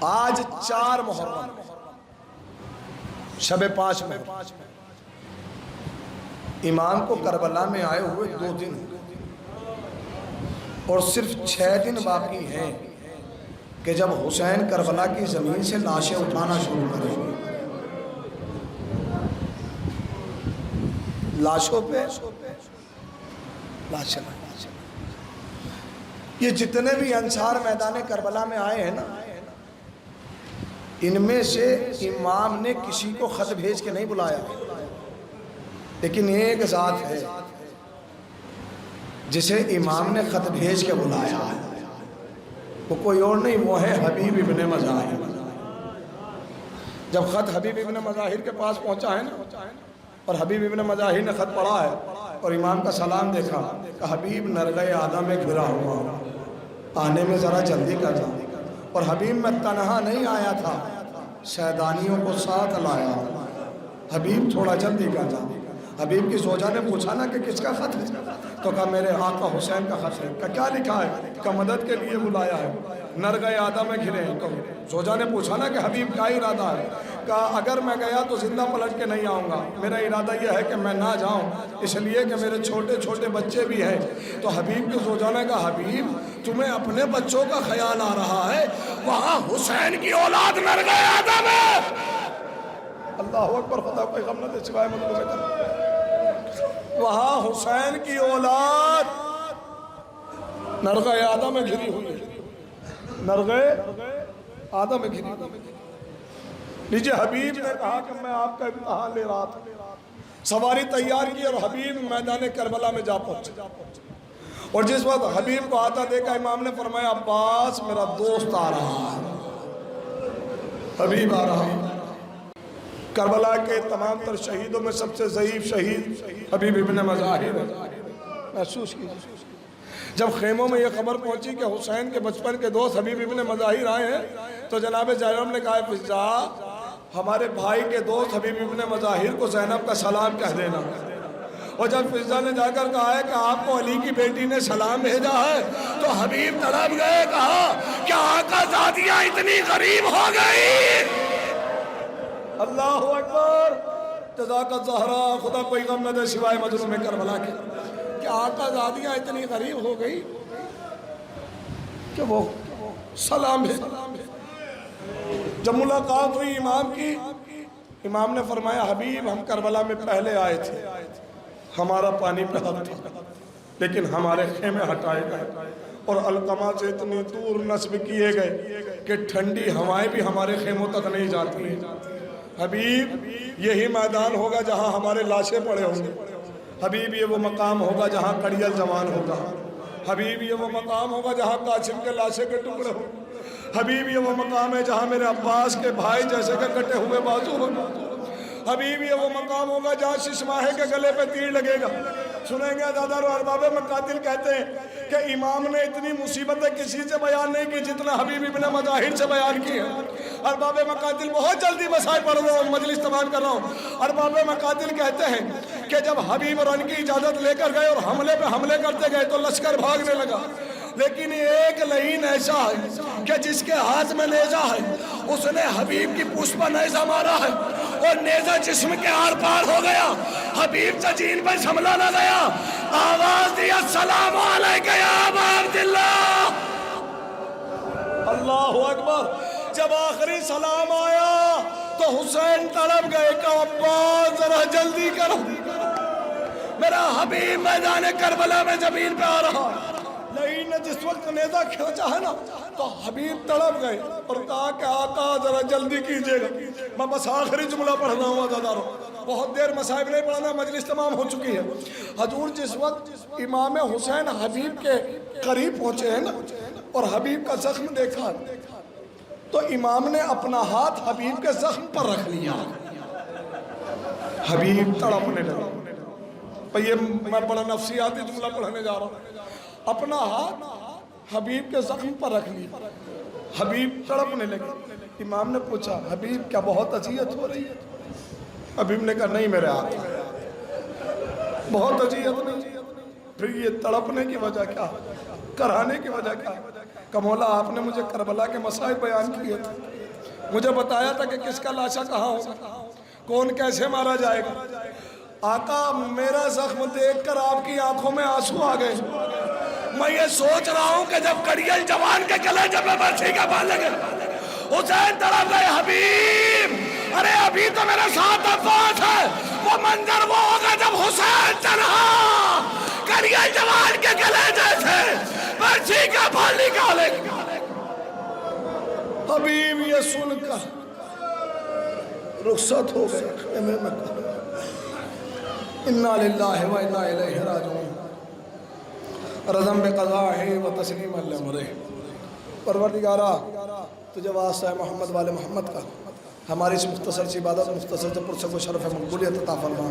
آج 4 محرم شب 5 میں امام کو کربلا میں آئے ہوئے 2 دن اور صرف 6 دن باقی ہیں کہ جب حسین کربلا کی زمین سے لاشیں اٹھانا شروع کریں گے. لاشوں پہ لاشیں. یہ جتنے بھی انصار میدان کربلا میں آئے ہیں نا، ان میں سے امام نے کسی کو خط بھیج کے نہیں بلایا، لیکن ایک ذات ہے جسے امام نے خط بھیج کے بلایا. وہ کوئی اور نہیں، وہ ہے حبیب ابن مظاہر. جب خط حبیب ابن مظاہر کے پاس پہنچا ہے نا اور حبیب ابن مظاہر نے خط پڑھا ہے اور امام کا سلام دیکھا کہ حبیب نرغہ آدم میں گھرا ہوا، آنے میں ذرا جلدی کرنا۔ اور حبیب میں تنہا نہیں آیا تھا، شیطانیوں کو ساتھ لایا، حبیب تھوڑا جلدی کرنا۔ حبیب کی زوجہ نے پوچھا نا کہ کس کا خط ہے؟ تو کہا میرے آقا حسین کا خط ہے۔ کہا کیا لکھا ہے؟ کہا مدد کے لیے بلایا ہے، نرغہ آدم میں گھرے ہیں۔ تو زوجہ نے پوچھا نا کہ حبیب کیا ارادہ ہے؟ کہا اگر میں گیا تو زندہ پلٹ کے نہیں آؤں گا، میرا ارادہ یہ ہے کہ میں نہ جاؤں، اس لیے کہ میرے چھوٹے چھوٹے بچے بھی ہیں۔ تو حبیب کی زوجہ نے کہا حبیب تمہیں اپنے بچوں کا خیال آ رہا ہے، وہاں حسین کی اولاد نرغہ آدم ہے۔ اللہ اکبر، خدا کوئی غم نہ دے سوائے مظلوم کر۔ وہاں حسین کی اولاد نرغہ آدم میں گھری ہوئی ہے، نرغہ آدم میں گھری ہوئی۔ لیجئے حبیب نے کہا کہ میں آپ کا امتحان لے رہا تھا، سواری تیار کی اور حبیب میدان کربلا میں جا پہنچے۔ اور جس وقت حبیب کو آتا دیکھا امام نے فرمایا عباس میرا دوست آ رہا ہے، حبیب آ رہا ہے۔ کربلا کے تمام تر شہیدوں میں سب سے ضعیف شہید حبیب ابن مظاہر ہے۔ محسوس کیجیے جب خیموں میں یہ خبر پہنچی کہ حسین کے بچپن کے دوست حبیب ابن مظاہر آئے ہیں تو جناب زینب نے کہا فضا ہمارے بھائی کے دوست حبیب ابن مظاہر کو زینب کا سلام کہہ دینا۔ اور جب فضا نے جا کر کہا ہے کہ آپ کو علی کی بیٹی نے سلام بھیجا ہے تو حبیب تڑپ گئے، کہا کہ آقا زادیاں اتنی غریب ہو گئی۔ اللہ اکبر، جزاک الزہرا، خدا کوئی غم نہ دے سوائے مظلوم کربلا کے، کہ آقا زادیاں اتنی غریب ہو گئی کہ وہ سلام ہے۔ جب ملاقات ہوئی امام کی، امام نے فرمایا حبیب ہم کربلا میں پہلے آئے تھے، ہمارا پانی پہ حق تھا، لیکن ہمارے خیمے ہٹائے گئے اور علقمہ سے اتنی دور نصب کیے گئے کہ ٹھنڈی ہوائیں بھی ہمارے خیموں تک نہیں جاتی ہیں۔ حبیب یہی میدان ہوگا جہاں ہمارے لاشیں پڑے ہوں گے، حبیب یہ وہ مقام ہوگا جہاں کڑیل جوان ہوگا، حبیب یہ وہ مقام ہوگا جہاں قاسم کے لاشیں کے ٹکڑے ہوں گے، حبیب یہ وہ مقام ہے جہاں میرے عباس کے بھائی جیسے کہ کٹے ہوئے بازو ہوں گے، حبیب یہ وہ مقام ہوگا جہاں ششماہے کے گلے پہ تیر لگے گا۔ سنیں گے عزادار و ارباب مقاتل کہتے ہیں کہ امام نے اتنی مصیبتیں کسی سے بیان نہیں کی جتنا حبیب ابن مظاہر سے بیان کی ہے۔ ارباب مقاتل بہت جلدی مسائل پڑھ رہا ہوں، مجلس تمام کر رہا ہوں۔ ارباب مقاتل کہتے ہیں کہ جب حبیب اور ان کی اجازت لے کر گئے اور حملے پہ حملے کرتے گئے تو لشکر بھاگنے لگا، لیکن ایک لعین ایسا ہے کہ جس کے ہاتھ میں نیزہ ہے اس نے حبیب کی پشت پر نیزہ مارا ہے اور نیزہ جسم کے آر پار ہو گیا، حبیب ججین پہ حملہ نہ گیا، آواز دی السلام علیکہ یا ابا عبداللہ۔ اللہ اکبر، جب آخری سلام آیا تو حسین تڑپ گئے کہ عباس ذرا جلدی کرو، میرا حبیب میدان کربلا میں زمین پہ آ رہا۔ لعین نے جس وقت نیزہ کھینچا ہے نا تو حبیب تڑپ گئے اور کہا کہ آقا ذرا جلدی کیجئے گا۔ میں بس آخری جملہ پڑھ رہا ہوں عزاداروں، بہت دیر مصائب نہیں پڑھنا، مجلس تمام ہو چکی ہے۔ حضور جس وقت امام حسین حبیب کے قریب پہنچے ہیں نا اور حبیب کا زخم دیکھا تو امام نے اپنا ہاتھ حبیب کے زخم پر رکھ لیا، حبیب تڑپنے لگا۔ یہ میں بڑا نفسیاتی جملہ پڑھنے جا رہا ہوں، اپنا ہاتھ حبیب کے زخم پر رکھ لیا، حبیب تڑپنے لگے۔ امام نے پوچھا حبیب کیا بہت اذیت ہو رہی ہے؟ حبیب نے کہا نہیں میرے آقا بہت اذیت نہیں۔ پھر یہ تڑپنے کی وجہ کیا، کرانے کی وجہ کیا؟ کہ مولا آپ نے مجھے کربلا کے مسائل بیان کیے تھے، مجھے بتایا تھا کہ کس کا لاشا کہاں ہوگا، کون کیسے مارا جائے گا۔ آقا میرا زخم دیکھ کر آپ کی آنکھوں میں آنسو آ گئے، میں یہ سوچ رہا ہوں کہ جب کڑیل جوان کے گلے جب میں برچھی کا بال لگے حسین تڑپ گئے، حبیب ارے ابھی تو میرے ساتھ عباس ہے، وہ منظر وہ ہوگا جب حسین تنہا کڑیل جوان کے گلے جیسے برچھی کا بال نکالے گا۔ حبیب یہ سن کر رخصت ہو گئے خیمے میں، انا للہ و انا الیہ راجعون، رضم بقضائہ و تسلیم لامرہ۔ پروردگارہ تجھے واسطہ ہے محمد والے محمد کا، ہماری اس مختصر سی عبادت مختصر سے پرسک و شرف مقبولیت عطا فرما